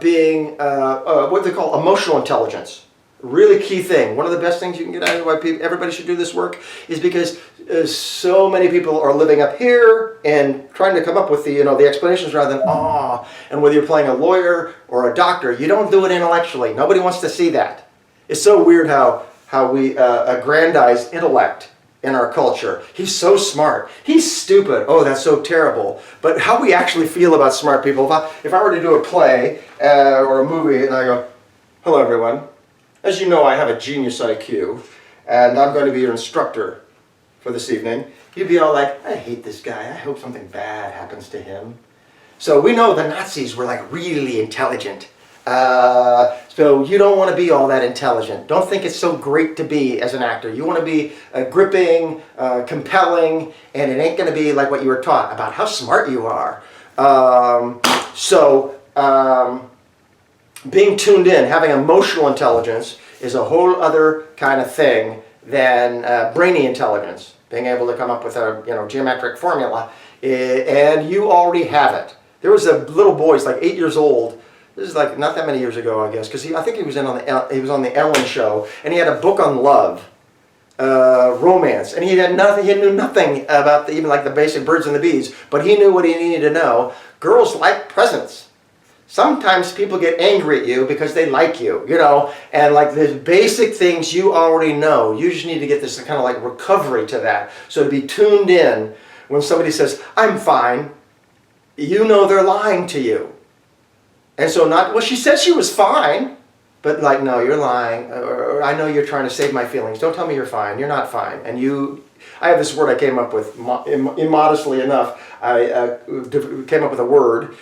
being, what they call emotional intelligence. Really key thing. One of the best things you can get out of why everybody should do this work is because so many people are living up here and trying to come up with the explanations rather than awe. And whether you're playing a lawyer or a doctor, you don't do it intellectually. Nobody wants to see that. It's so weird how we aggrandize intellect in our culture. He's so smart. He's stupid. Oh, that's so terrible. But how we actually feel about smart people. If I were to do a play or a movie and I go, hello everyone. As you know, I have a genius IQ and I'm going to be your instructor for this evening. You'd be all like, I hate this guy. I hope something bad happens to him. So we know the Nazis were like really intelligent. So you don't want to be all that intelligent. Don't think it's so great to be as an actor. You want to be gripping, compelling, and it ain't going to be like what you were taught about how smart you are. So being tuned in, having emotional intelligence is a whole other kind of thing than brainy intelligence. Being able to come up with a geometric formula, and you already have it. There was a little boy, he's like 8 years old. This is like not that many years ago, I guess, because I think he was on the Ellen show, and he had a book on love, romance, and he knew nothing about even like the basic birds and the bees, but he knew what he needed to know. Girls like presents. Sometimes people get angry at you because they like you, and like the basic things you already know. You just need to get this kind of like recovery to that. So to be tuned in when somebody says, I'm fine, they're lying to you. And so she said she was fine, but like, no, you're lying, or I know you're trying to save my feelings. Don't tell me you're fine. You're not fine. And I have this word I came up with, immodestly enough, I came up with a word,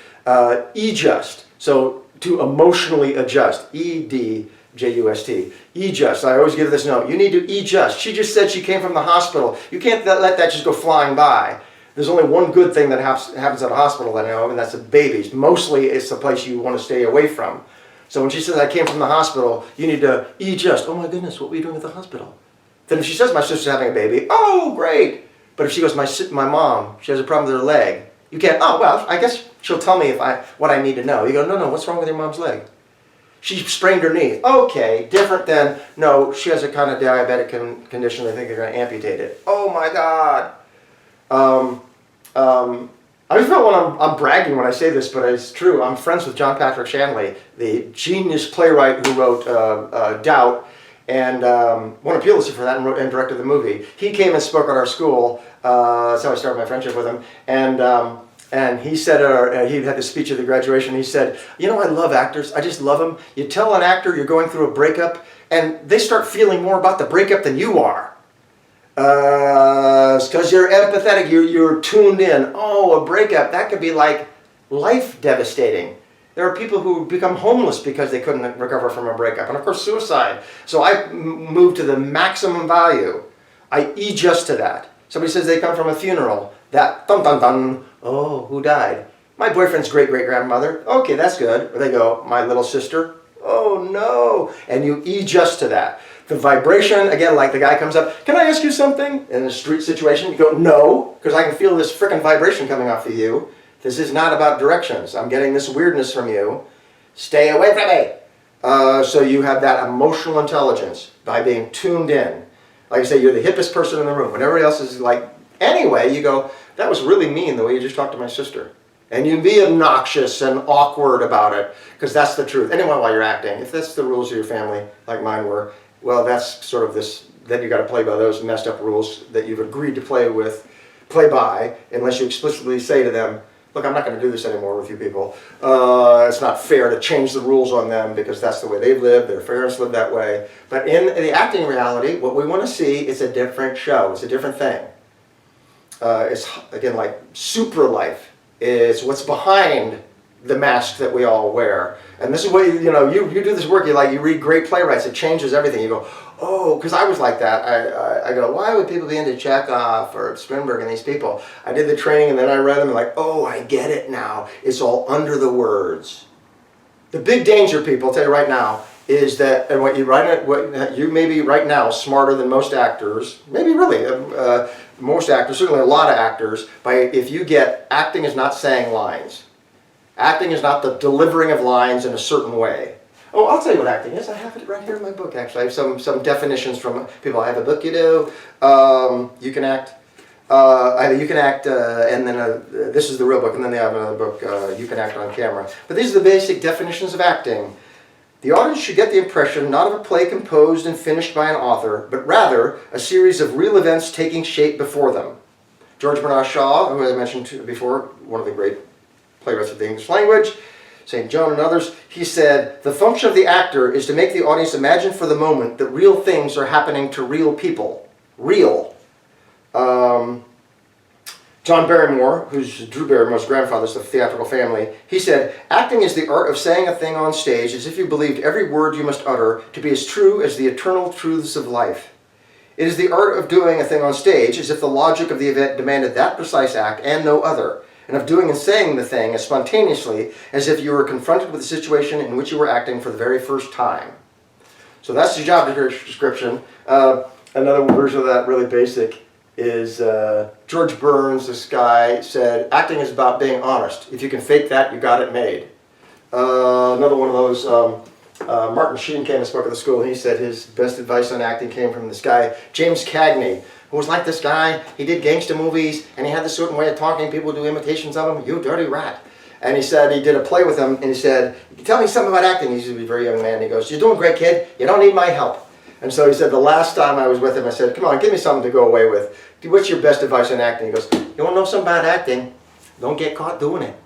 E-just. So to emotionally adjust, E-D-J-U-S-T, E-just. I always give this note, you need to E-just. She just said she came from the hospital. You can't let that just go flying by. There's only one good thing that happens at a hospital that I know, and that's the babies. Mostly it's the place you want to stay away from. So when she says, I came from the hospital, you need to E-just. Oh my goodness, what were you doing at the hospital? Then if she says, my sister's having a baby, oh, great. But if she goes, my mom, she has a problem with her leg, you can't, oh, well, I guess she'll tell me what I need to know. You go, no, what's wrong with your mom's leg? She sprained her knee. Okay, different than, no, she has a kind of diabetic condition, they think they're going to amputate it. Oh my God. I just feel when I'm bragging when I say this, but it's true. I'm friends with John Patrick Shanley, the genius playwright who wrote Doubt, and won a Pulitzer for that and directed the movie. He came and spoke at our school. That's how I started my friendship with him. And he said, he had the speech at the graduation. He said, I love actors. I just love them. You tell an actor you're going through a breakup, and they start feeling more about the breakup than you are. Because you're empathetic, you're tuned in. Oh, a breakup, that could be like life devastating. There are people who become homeless because they couldn't recover from a breakup. And of course, suicide. So I moved to the maximum value. I adjust to that. Somebody says they come from a funeral. That, dun dun dun, oh, who died? My boyfriend's great-great-grandmother. Okay, that's good. Or they go, my little sister. Oh, no. And you adjust to that. The vibration, again, like the guy comes up, can I ask you something? In a street situation, you go, no, because I can feel this frickin' vibration coming off of you. This is not about directions. I'm getting this weirdness from you. Stay away from me. So you have that emotional intelligence by being tuned in. Like I say, you're the hippest person in the room. When everybody else is like, anyway, you go, that was really mean the way you just talked to my sister. And you be obnoxious and awkward about it, because that's the truth. Anyway, while you're acting, if that's the rules of your family, like mine were, well, that's sort of this, then you got to play by those messed up rules that you've agreed to play by, unless you explicitly say to them, look, I'm not going to do this anymore with you people. It's not fair to change the rules on them because that's the way they've lived, their parents lived that way. But in the acting reality, what we want to see is a different show. It's a different thing. It's, again, like super life. It's what's behind the mask that we all wear. And this is what, you do this work, you read great playwrights, it changes everything. You go, oh, because I was like that. I go, why would people be into Chekhov or Strindberg and these people? I did the training and then I read them and like, oh, I get it now. It's all under the words. The big danger, people, I'll tell you right now, is that, and what you may be right now smarter than most actors, maybe really, most actors, certainly a lot of actors, if you get, acting is not saying lines. Acting is not the delivering of lines in a certain way. Oh, I'll tell you what acting is. I have it right here in my book, actually. I have some definitions from people. I have a book you do. You can act. You can act, and then this is the real book, and then they have another book, You Can Act on Camera. But these are the basic definitions of acting. The audience should get the impression not of a play composed and finished by an author, but rather a series of real events taking shape before them. George Bernard Shaw, who I mentioned before, one of the great playwrights of the English language, St. John and others, he said, the function of the actor is to make the audience imagine for the moment that real things are happening to real people. Real. John Barrymore, who's Drew Barrymore's grandfather, is the theatrical family, he said, acting is the art of saying a thing on stage as if you believed every word you must utter to be as true as the eternal truths of life. It is the art of doing a thing on stage as if the logic of the event demanded that precise act and no other. and of doing and saying the thing as spontaneously as if you were confronted with a situation in which you were acting for the very first time. So that's the job description. Another version of that, really basic, is George Burns, this guy, said, acting is about being honest. If you can fake that, you got it made. Another one of those, Martin Sheen came and spoke at the school, and he said his best advice on acting came from this guy, James Cagney, who was like this guy. He did gangster movies, and he had this certain way of talking. People do imitations of him. You dirty rat. And he said, he did a play with him, and he said, tell me something about acting. He's a very young man. And he goes, you're doing great, kid. You don't need my help. And so he said, the last time I was with him, I said, come on, give me something to go away with. What's your best advice on acting? He goes, you want to know something about acting? Don't get caught doing it.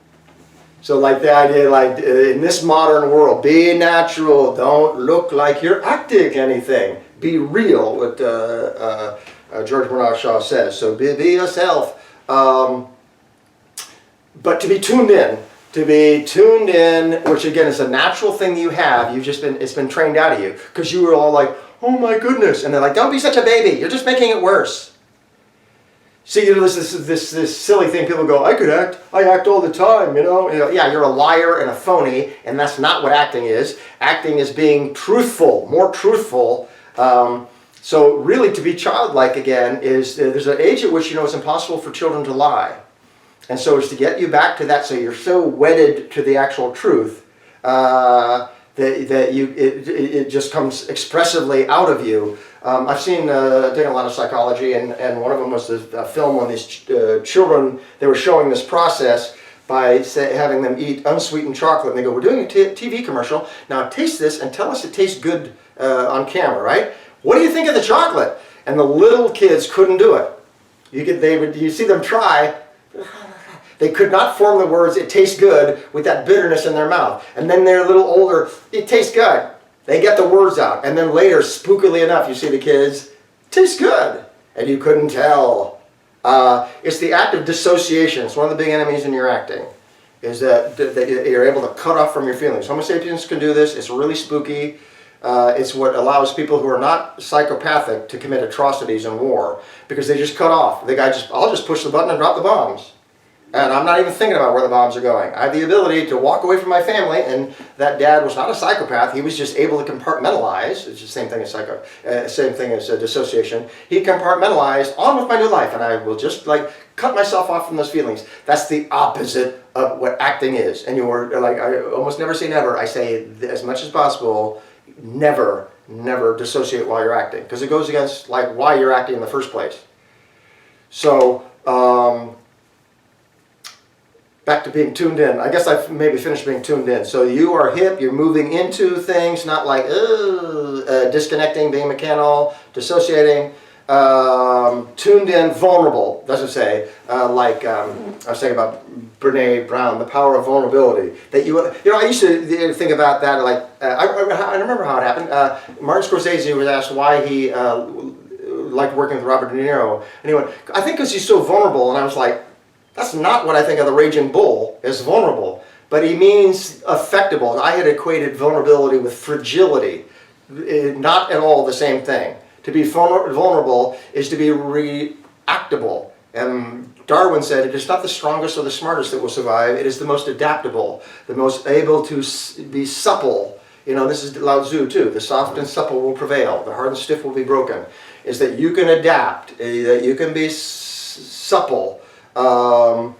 So like the idea, like in this modern world, be natural. Don't look like you're acting anything. Be real, what George Bernard Shaw says. So be yourself. But to be tuned in, which again is a natural thing you have. It's been trained out of you, because you were all like, oh my goodness, and they're like, don't be such a baby. You're just making it worse. See, this silly thing. People go, I could act. I act all the time. Yeah, you're a liar and a phony, and that's not what acting is. Acting is being truthful, more truthful. So really, to be childlike again is there's an age at which it's impossible for children to lie. And so it's to get you back to that, so you're so wedded to the actual truth that it just comes expressively out of you. I've seen doing a lot of psychology, and one of them was a film on these children. They were showing this process by having them eat unsweetened chocolate, and they go, we're doing a TV commercial, now taste this and tell us it tastes good on camera, right? What do you think of the chocolate? And the little kids couldn't do it. You see them try. They could not form the words, it tastes good, with that bitterness in their mouth. And then they're a little older, it tastes good. They get the words out. And then later, spookily enough, you see the kids, tastes good. And you couldn't tell. It's the act of dissociation. It's one of the big enemies in your acting, is that you're able to cut off from your feelings. Homo sapiens can do this. It's really spooky. It's what allows people who are not psychopathic to commit atrocities in war, because they just cut off. The guy I'll just push the button and drop the bombs. And I'm not even thinking about where the bombs are going. I have the ability to walk away from my family, and that dad was not a psychopath. He was just able to compartmentalize. It's the same thing as dissociation. He compartmentalized on with my new life, and I will just cut myself off from those feelings. That's the opposite of what acting is. And I almost never say never. I say as much as possible, never dissociate while you're acting, because it goes against why you're acting in the first place. So. Back to being tuned in. I guess I've maybe finished being tuned in. So you are hip, you're moving into things, not like disconnecting, being mechanical, dissociating. Tuned in, vulnerable, doesn't say. I was saying about Brene Brown, the power of vulnerability. That I used to think about that, I remember how it happened. Martin Scorsese was asked why he liked working with Robert De Niro. And he went, I think because he's so vulnerable. And I was like, that's not what I think of the raging bull as vulnerable, but he means affectable. I had equated vulnerability with fragility. Not at all the same thing. To be vulnerable is to be reactable. And Darwin said it is not the strongest or the smartest that will survive, it is the most adaptable, the most able to be supple. This is Lao Tzu too. The soft and supple will prevail, the hard and stiff will be broken. Is that you can adapt, that you can be supple, and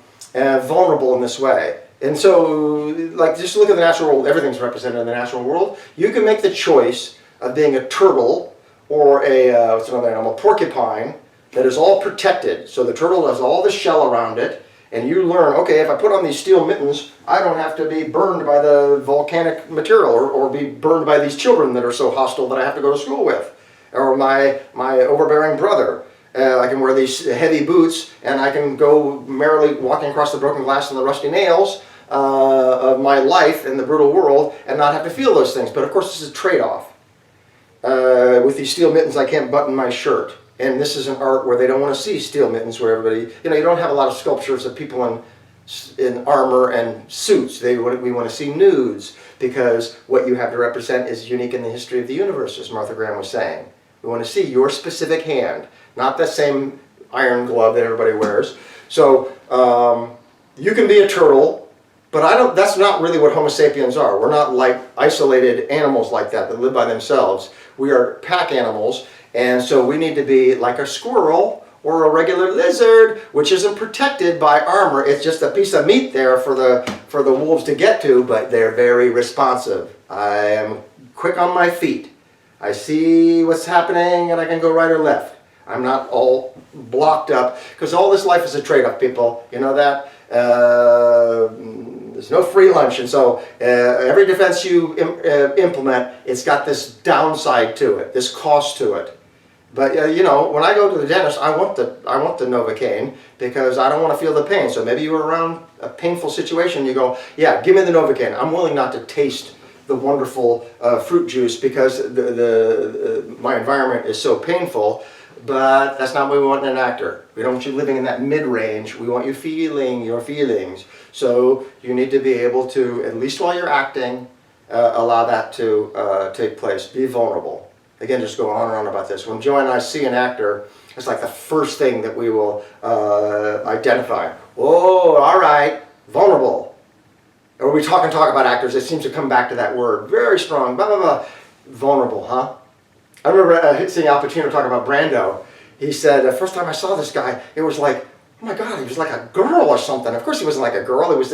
vulnerable in this way. And so, just look at the natural world. Everything's represented in the natural world. You can make the choice of being a turtle or what's another animal, porcupine, that is all protected. So the turtle has all the shell around it, and you learn, okay, if I put on these steel mittens, I don't have to be burned by the volcanic material or be burned by these children that are so hostile that I have to go to school with, or my overbearing brother. I can wear these heavy boots, and I can go merrily walking across the broken glass and the rusty nails of my life in the brutal world and not have to feel those things. But of course, this is a trade-off. With these steel mittens, I can't button my shirt. And this is an art where they don't want to see steel mittens, where everybody, you don't have a lot of sculptures of people in armor and suits. We want to see nudes, because what you have to represent is unique in the history of the universe, as Martha Graham was saying. We want to see your specific hand, not the same iron glove that everybody wears. So You can be a turtle, but that's not really what Homo sapiens are. We're not like isolated animals like that live by themselves. We are pack animals, and so we need to be like a squirrel or a regular lizard, which isn't protected by armor. It's just a piece of meat there for the wolves to get to, but they're very responsive. I am quick on my feet. I see what's happening and I can go right or left. I'm not all blocked up, because all this life is a trade-off, people. You know that? There's no free lunch, and so every defense you implement, it's got this downside to it, this cost to it. But you know, when I go to the dentist, I want the Novocaine because I don't want to feel the pain. So maybe you were around a painful situation, you go, yeah, give me the Novocaine. I'm willing not to taste the wonderful fruit juice because my environment is so painful. But that's not what we want in an actor. We don't want you living in that mid-range. We want you feeling your feelings. So you need to be able to, at least while you're acting, allow that to take place. Be vulnerable. Again, just go on and on about this. When Joy and I see an actor, it's like the first thing that we will identify. Oh, all right, vulnerable. Or we talk about actors, it seems to come back to that word. Very strong, blah, blah, blah. Vulnerable, huh? I remember seeing Al Pacino talk about Brando. He said, the first time I saw this guy, it was like, oh my God, he was like a girl or something. Of course he wasn't like a girl, it was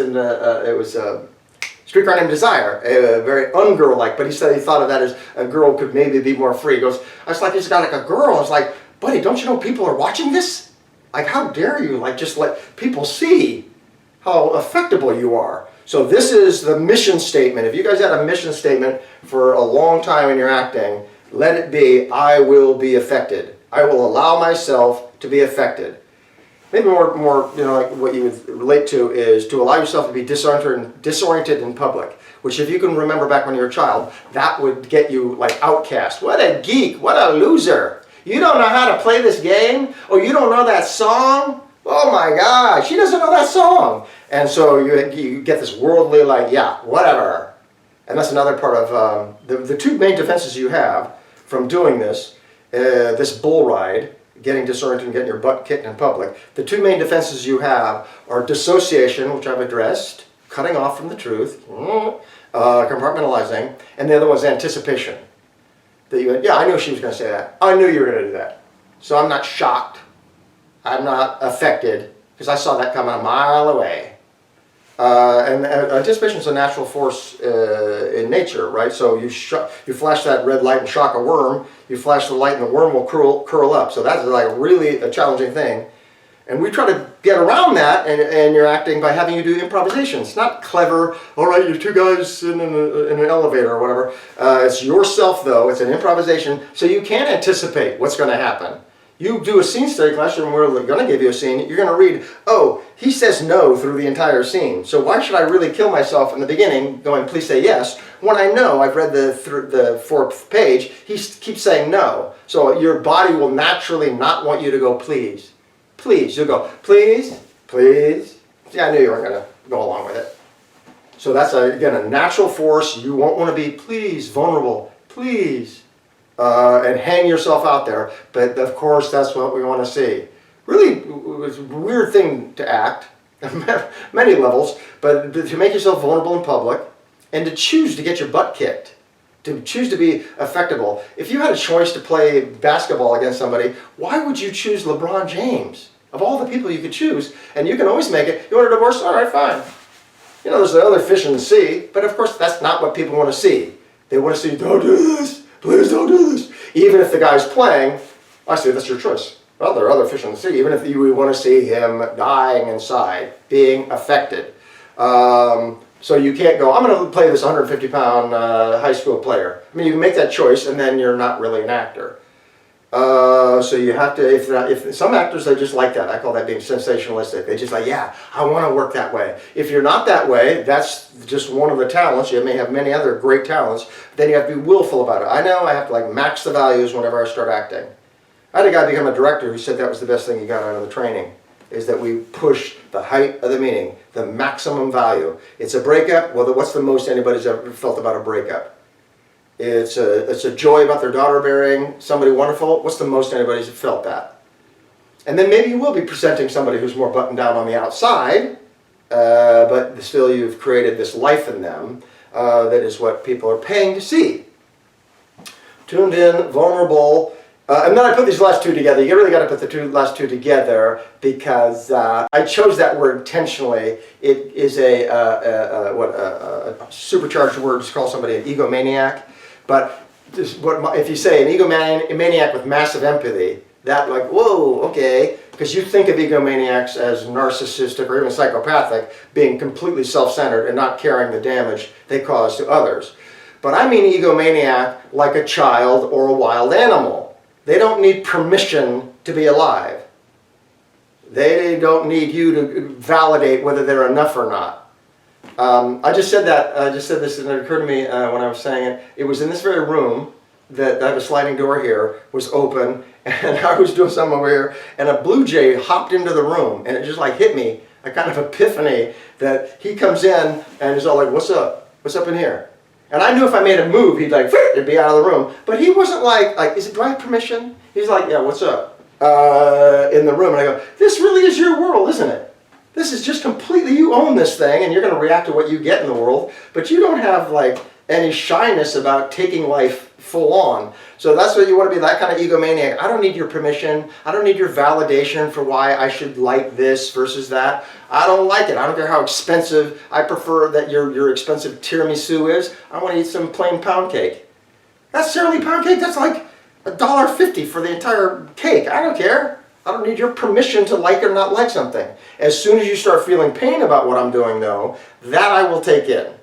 Streetcar Named Desire, very ungirl-like, but he said he thought of that as a girl could maybe be more free. He goes, I was like, he's got like a girl. I was like, buddy, don't you know people are watching this? Like, how dare you, like, just let people see how affectable you are. So this is the mission statement. If you guys had a mission statement for a long time in your acting, let it be, I will be affected. I will allow myself to be affected. Maybe more, you know, like what you would relate to is to allow yourself to be disoriented in public. Which, if you can remember back when you were a child, that would get you like outcast. What a geek! What a loser! You don't know how to play this game? Oh, you don't know that song? Oh my gosh, she doesn't know that song. And so you get this worldly, like, yeah, whatever. And that's another part of the two main defenses you have from doing this bull ride, getting disoriented and getting your butt kicked in public. The two main defenses you have are dissociation, which I've addressed, cutting off from the truth, compartmentalizing, and the other one's anticipation. Yeah, I knew she was going to say that. I knew you were going to do that. So I'm not shocked. I'm not affected, because I saw that coming a mile away. And anticipation is a natural force in nature, right? So you flash that red light and shock a worm, you flash the light and the worm will curl up. So that's like really a challenging thing. And we try to get around that and you're acting by having you do improvisation. It's not clever, all right, you're two guys in an elevator or whatever. It's yourself though, it's an improvisation, so you can't anticipate what's going to happen. You do a scene study class and we're going to give you a scene, you're going to read, oh, he says no through the entire scene. So why should I really kill myself in the beginning going, please say yes, when I know I've read the fourth page, he keeps saying no. So your body will naturally not want you to go, please. Please. You'll go, please, please. See, I knew you weren't going to go along with it. So that's, again, a natural force. You won't want to be, please, vulnerable, please. And hang yourself out there. But of course, that's what we want to see. Really, it's a weird thing to act, many levels, but to make yourself vulnerable in public and to choose to get your butt kicked, to choose to be affectable. If you had a choice to play basketball against somebody, why would you choose LeBron James? Of all the people you could choose, and you can always make it. You want a divorce? All right, fine. You know, there's the other fish in the sea, but of course, that's not what people want to see. They want to see, don't do this. Please don't do this. Even if the guy's playing, I say that's your choice. Well, there are other fish in the sea. Even if you want to see him dying inside, being affected. So you can't go, I'm going to play this 150-pound high school player. I mean, you can make that choice, and then you're not really an actor. So you have to, if some actors, they just like that. I call that being sensationalistic. They just like, yeah, I want to work that way. If you're not that way, that's just one of the talents. You may have many other great talents. Then you have to be willful about it. I know I have to like max the values whenever I start acting. I had a guy become a director who said that was the best thing he got out of the training, is that we push the height of the meaning, the maximum value. It's a breakup. Well, what's the most anybody's ever felt about a breakup? It's a joy about their daughter marrying somebody wonderful. What's the most anybody's felt that? And then maybe you will be presenting somebody who's more buttoned down on the outside, but still you've created this life in them that is what people are paying to see. Tuned in, vulnerable, and then I put these last two together. You really got to put the last two together because I chose that word intentionally. It is a supercharged word to call somebody an egomaniac. But if you say an egomaniac with massive empathy, that like, whoa, okay, because you think of egomaniacs as narcissistic or even psychopathic, being completely self-centered and not caring the damage they cause to others. But I mean egomaniac like a child or a wild animal. They don't need permission to be alive. They don't need you to validate whether they're enough or not. I just said this, and it occurred to me when I was saying it. It was in this very room that I have a sliding door here, was open, and I was doing something over here, and a blue jay hopped into the room, and it just like hit me, a kind of epiphany that he comes in and is all like, "What's up? What's up in here?" And I knew if I made a move, he'd like, it'd be out of the room. But he wasn't like, do I have permission? He's like, yeah, what's up? In the room. And I go, this really is your world, isn't it? This is just completely, you own this thing, and you're going to react to what you get in the world. But you don't have like any shyness about taking life full on. So that's what you want to be, that kind of egomaniac. I don't need your permission. I don't need your validation for why I should like this versus that. I don't like it. I don't care how expensive. I prefer that your expensive tiramisu is. I want to eat some plain pound cake. That's certainly pound cake. That's like $1.50 for the entire cake. I don't care. I don't need your permission to like or not like something. As soon as you start feeling pain about what I'm doing, though, that I will take in.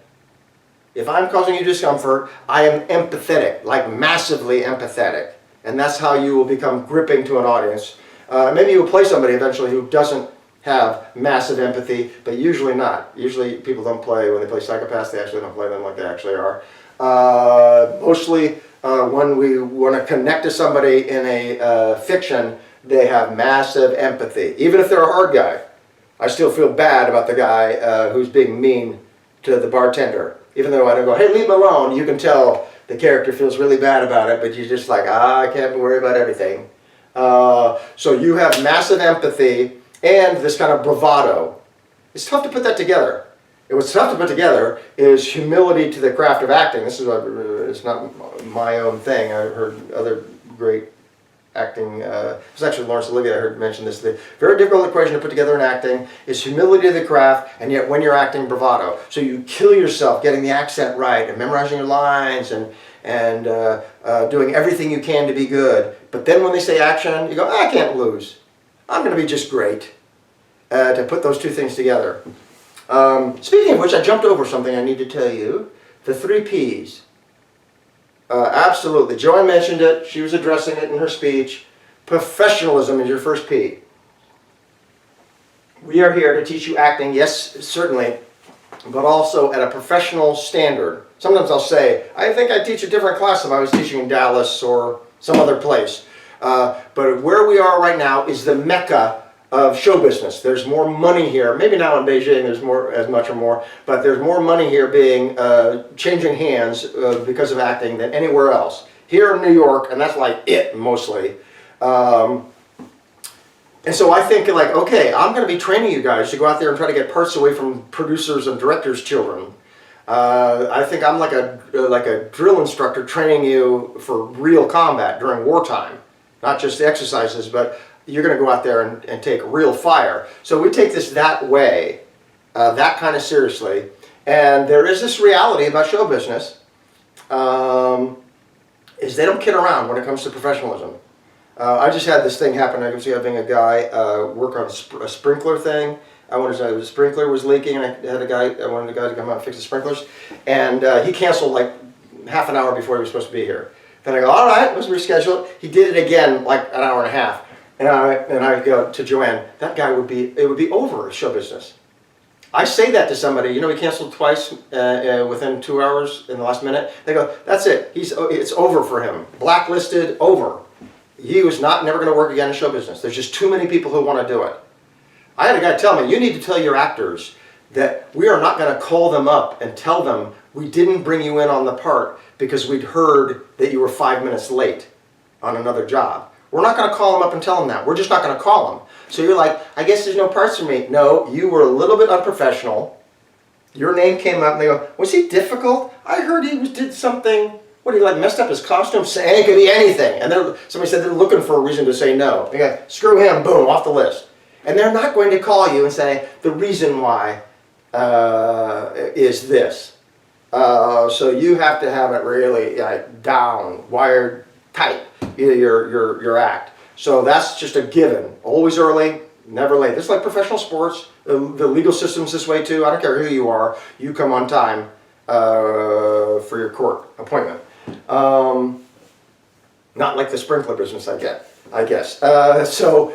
If I'm causing you discomfort, I am empathetic, like massively empathetic. And that's how you will become gripping to an audience. Maybe you will play somebody eventually who doesn't have massive empathy, but usually not. Usually people don't play, when they play psychopaths, they actually don't play them like they actually are. Mostly when we want to connect to somebody in a fiction, they have massive empathy. Even if they're a hard guy. I still feel bad about the guy who's being mean to the bartender. Even though I don't go, hey, leave him alone, you can tell the character feels really bad about it, but you're just like, I can't worry about everything. So you have massive empathy and this kind of bravado. It's tough to put that together. What's tough to put together is humility to the craft of acting. This is it's not my own thing. I've heard other great acting, it was actually Laurence Olivier I heard mention this. The very difficult equation to put together in acting is humility to the craft, and yet when you're acting, bravado. So you kill yourself getting the accent right and memorizing your lines and doing everything you can to be good. But then when they say action, you go, I can't lose. I'm going to be just great. To put those two things together. Speaking of which, I jumped over something I need to tell you. The 3 Ps. Absolutely. Joanne mentioned it. She was addressing it in her speech. Professionalism is your first P. We are here to teach you acting, yes, certainly, but also at a professional standard. Sometimes I'll say, I think I'd teach a different class if I was teaching in Dallas or some other place. But where we are right now is the mecca of show business. There's more money here. Maybe now in Beijing there's more, as much or more, but there's more money here being changing hands because of acting than anywhere else. Here in New York, and that's like it mostly. And so I think like, okay, I'm going to be training you guys to go out there and try to get parts away from producers and directors' children. I think I'm like a drill instructor training you for real combat during wartime. Not just the exercises, but you're going to go out there and take real fire. So we take this that way, that kind of seriously. And there is this reality about show business, is they don't kid around when it comes to professionalism. I just had this thing happen. I was having a guy work on a sprinkler thing. I wanted to know the sprinkler was leaking, and I wanted the guy to come out and fix the sprinklers. And he canceled like half an hour before he was supposed to be here. Then I go, all right, let's reschedule it. He did it again like an hour and a half. And I go to Joanne, that guy it would be over show business. I say that to somebody, you know, he canceled twice within 2 hours in the last minute. They go, that's it, it's over for him. Blacklisted, over. He was never going to work again in show business. There's just too many people who want to do it. I had a guy tell me, you need to tell your actors that we are not going to call them up and tell them we didn't bring you in on the part because we'd heard that you were 5 minutes late on another job. We're not going to call them up and tell them that. We're just not going to call them. So you're like, I guess there's no parts for me. No, you were a little bit unprofessional. Your name came up and they go, was he difficult? I heard he did something. What, he like messed up his costume? Say, it could be anything. And somebody said they're looking for a reason to say no. They go, screw him, boom, off the list. And they're not going to call you and say, the reason why is this. So you have to have it really down, wired tight, your act. So that's just a given. Always early, never late. This is like professional sports. The legal system's this way too. I don't care who you are. You come on time for your court appointment. Not like the sprinkler business I guess. So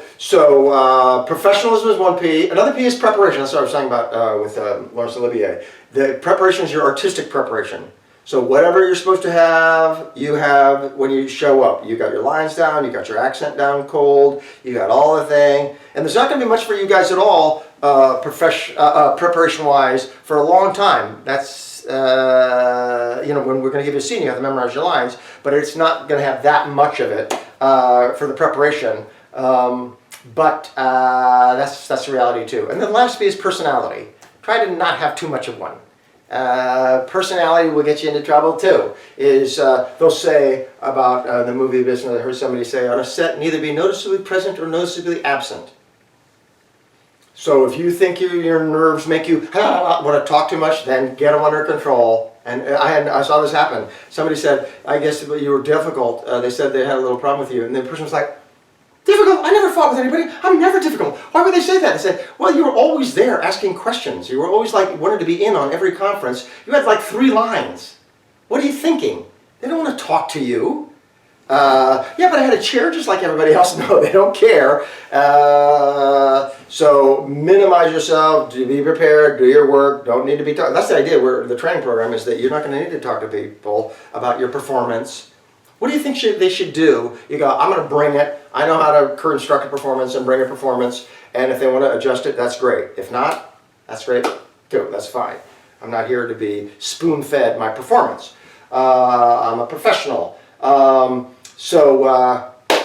professionalism is one P. Another P is preparation. That's what I was talking about with Laurence Olivier. The preparation is your artistic preparation. So whatever you're supposed to have, you have when you show up. You got your lines down, you got your accent down cold, you got all the thing. And there's not going to be much for you guys at all preparation-wise for a long time. That's, when we're going to give you a scene, you have to memorize your lines, but it's not going to have that much of it for the preparation. But that's the reality too. And then the last P is personality. Try to not have too much of one. Personality will get you into trouble too. They'll say about the movie business, I heard somebody say, on a set, neither be noticeably present or noticeably absent. So if you think your nerves make you want to talk too much, then get them under control. And I saw this happen. Somebody said, I guess you were difficult. They said they had a little problem with you. And the person was like, difficult? I never fought with anybody. I'm never difficult. Why would they say that? They said, well, you were always there asking questions. You were always wanted to be in on every conference. You had 3 lines. What are you thinking? They don't want to talk to you. Yeah, but I had a chair just like everybody else. No, they don't care. So minimize yourself, be prepared, do your work, don't need to be talking. That's the idea where the training program is that you're not going to need to talk to people about your performance. What do you think they should do? You go, I'm going to bring it. I know how to construct a performance and bring a performance. And if they want to adjust it, that's great. If not, that's great too. That's fine. I'm not here to be spoon-fed my performance. I'm a professional.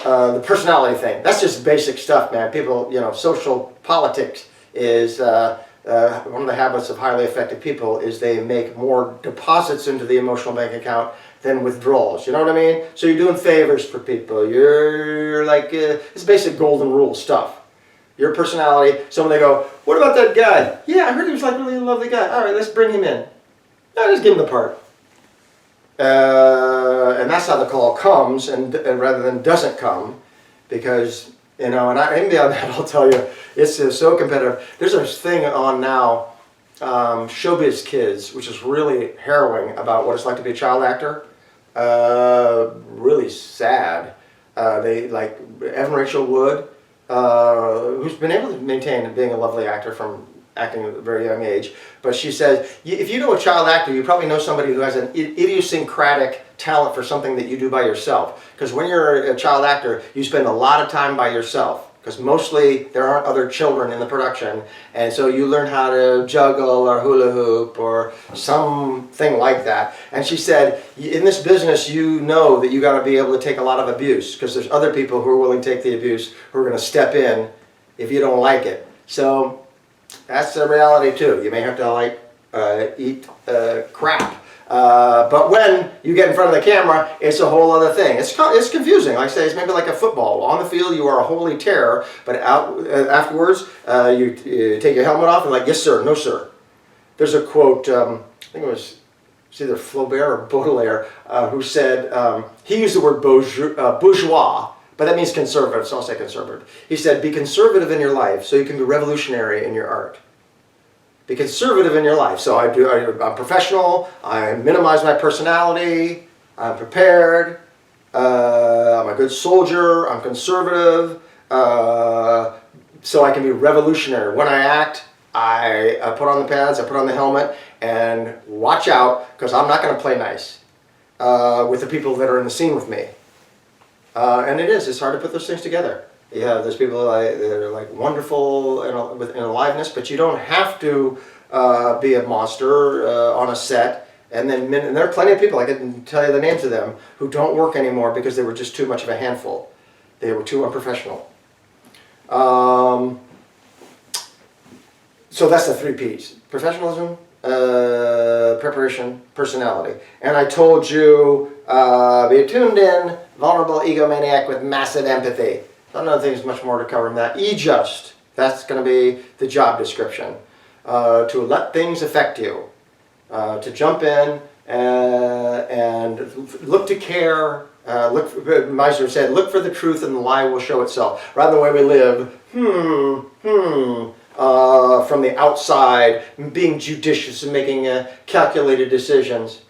The personality thing, that's just basic stuff, man. People, social politics is one of the habits of highly effective people is they make more deposits into the emotional bank account than withdrawals. You know what I mean? So you're doing favors for people. You're it's basic golden rule stuff. Your personality, they go, what about that guy? Yeah, I heard he was really a lovely guy. All right, let's bring him in. Let's give him the part. And that's how the call comes, and rather than doesn't come, because and maybe on that I'll tell you, it's so competitive. There's a thing on now, Showbiz Kids, which is really harrowing about what it's like to be a child actor. Really sad. They Evan Rachel Wood, who's been able to maintain being a lovely actor from acting at a very young age, but she says, if you know a child actor, you probably know somebody who has an idiosyncratic talent for something that you do by yourself. Because when you're a child actor, you spend a lot of time by yourself. Because mostly there aren't other children in the production, and so you learn how to juggle or hula hoop or something like that. And she said, in this business, you know that you got to be able to take a lot of abuse, because there's other people who are willing to take the abuse, who are going to step in if you don't like it. So that's the reality too. You may have to eat crap. But when you get in front of the camera, it's a whole other thing. It's confusing. Like I say, it's maybe like a football. On the field, you are a holy terror, but afterwards, you take your helmet off and yes sir, no sir. There's a quote, I think it was either Flaubert or Baudelaire, who said, he used the word bourgeois, but that means conservative, so I'll say conservative. He said, be conservative in your life so you can be revolutionary in your art. Be conservative in your life. So I'm professional, I minimize my personality, I'm prepared, I'm a good soldier, I'm conservative, so I can be revolutionary. When I act, I put on the pads, I put on the helmet, and watch out, because I'm not going to play nice with the people that are in the scene with me. And it's hard to put those things together. Yeah, there's people that are wonderful in aliveness, but you don't have to be a monster on a set. And there are plenty of people, I can tell you the names of them, who don't work anymore because they were just too much of a handful. They were too unprofessional. So that's the 3 Ps. Professionalism, preparation, personality. And I told you, be a tuned in, vulnerable egomaniac with massive empathy. Another thing is much more to cover than that. E-just, that's going to be the job description. To let things affect you. To jump in and look to care. Meisner said, look for the truth and the lie will show itself. Rather than the way we live, from the outside, being judicious and making calculated decisions.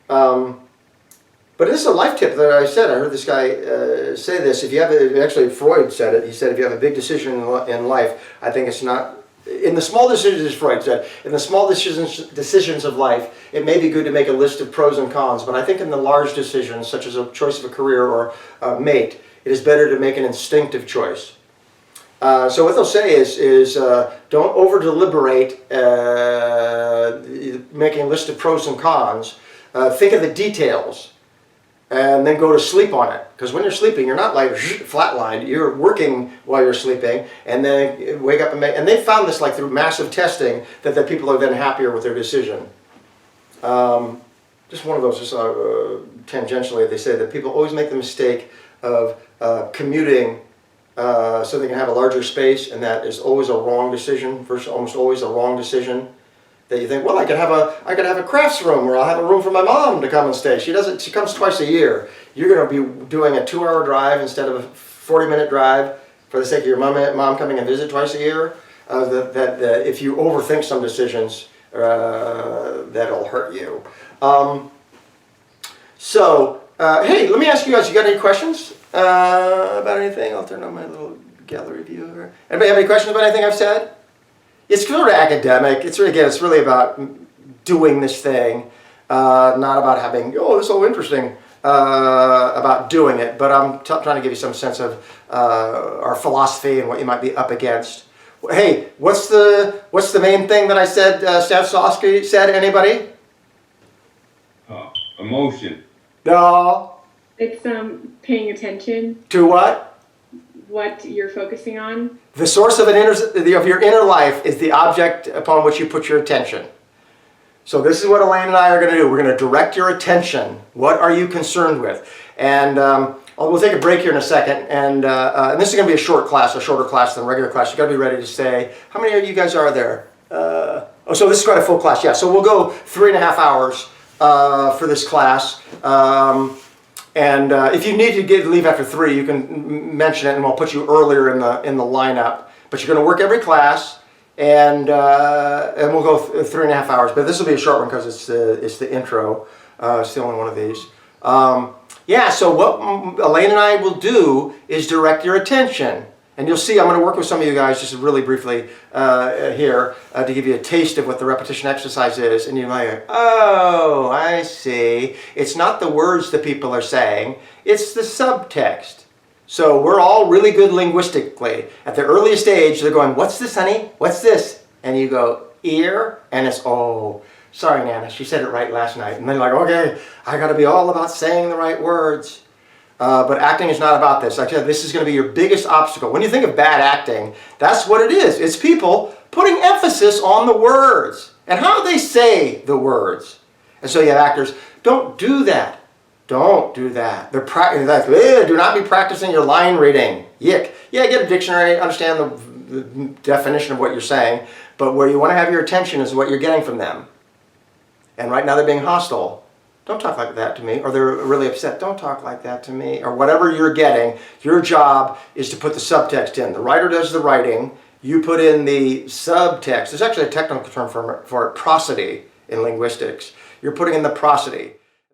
But this is a life tip that I said. I heard this guy say this. If you have, actually Freud said it. He said, if you have a big decision in life, I think it's not, in the small decisions, Freud said, in the small decisions of life, it may be good to make a list of pros and cons, but I think in the large decisions, such as a choice of a career or a mate, it is better to make an instinctive choice. So what they'll say is don't over deliberate making a list of pros and cons. Think of the details and then go to sleep on it. Because when you're sleeping, you're not like flatlined. You're working while you're sleeping and then wake up and make... And they found this like through massive testing that the people are then happier with their decision. Just one of those, just tangentially, they say that people always make the mistake of commuting so they can have a larger space, and that is always a wrong decision, versus almost always a wrong decision. That you think, well, I could have a crafts room, or I'll have a room for my mom to come and stay. She comes twice a year. You're going to be doing a 2-hour drive instead of a 40-minute drive for the sake of your mom coming and visit twice a year. That if you overthink some decisions, that'll hurt you. Hey, let me ask you guys, you got any questions about anything? I'll turn on my little gallery view here. Anybody have any questions about anything I've said? It's sort of academic. It's really about doing this thing, not about having, oh, this is so interesting, about doing it. But I'm trying to give you some sense of our philosophy and what you might be up against. Hey, what's the main thing that I said, Stanislavski said? Anybody? Emotion. No. It's paying attention. To what? What you're focusing on. The source of your inner life is the object upon which you put your attention. So this is what Elaine and I are going to do. We're going to direct your attention. What are you concerned with? And we'll take a break here in a second. And this is going to be a shorter class than regular class. You've got to be ready to say, how many of you guys are there? So this is quite a full class. Yeah, so we'll go 3.5 hours for this class. If you need to leave after 3, you can mention it, and we'll put you earlier in the lineup. But you're going to work every class, and we'll go 3.5 hours. But this will be a short one because it's the intro. It's the only one of these. So what Elaine and I will do is direct your attention. And you'll see, I'm going to work with some of you guys just really briefly here to give you a taste of what the repetition exercise is. And you're like, oh, I see. It's not the words that people are saying. It's the subtext. So we're all really good linguistically. At the earliest age, they're going, what's this, honey? What's this? And you go, ear. And it's, oh, sorry, Nana, she said it right last night. And then you're like, okay, I got to be all about saying the right words. But acting is not about this. Like I said, this is going to be your biggest obstacle. When you think of bad acting, that's what it is. It's people putting emphasis on the words and how they say the words. And so you have actors, don't do that. Don't do that. They're do not be practicing your line reading. Yick. Yeah, get a dictionary, understand the definition of what you're saying, but where you want to have your attention is what you're getting from them. And right now they're being hostile. Don't talk like that to me. Or they're really upset. Don't talk like that to me. Or whatever you're getting, your job is to put the subtext in. The writer does the writing. You put in the subtext. There's actually a technical term for it, prosody in linguistics. You're putting in the prosody.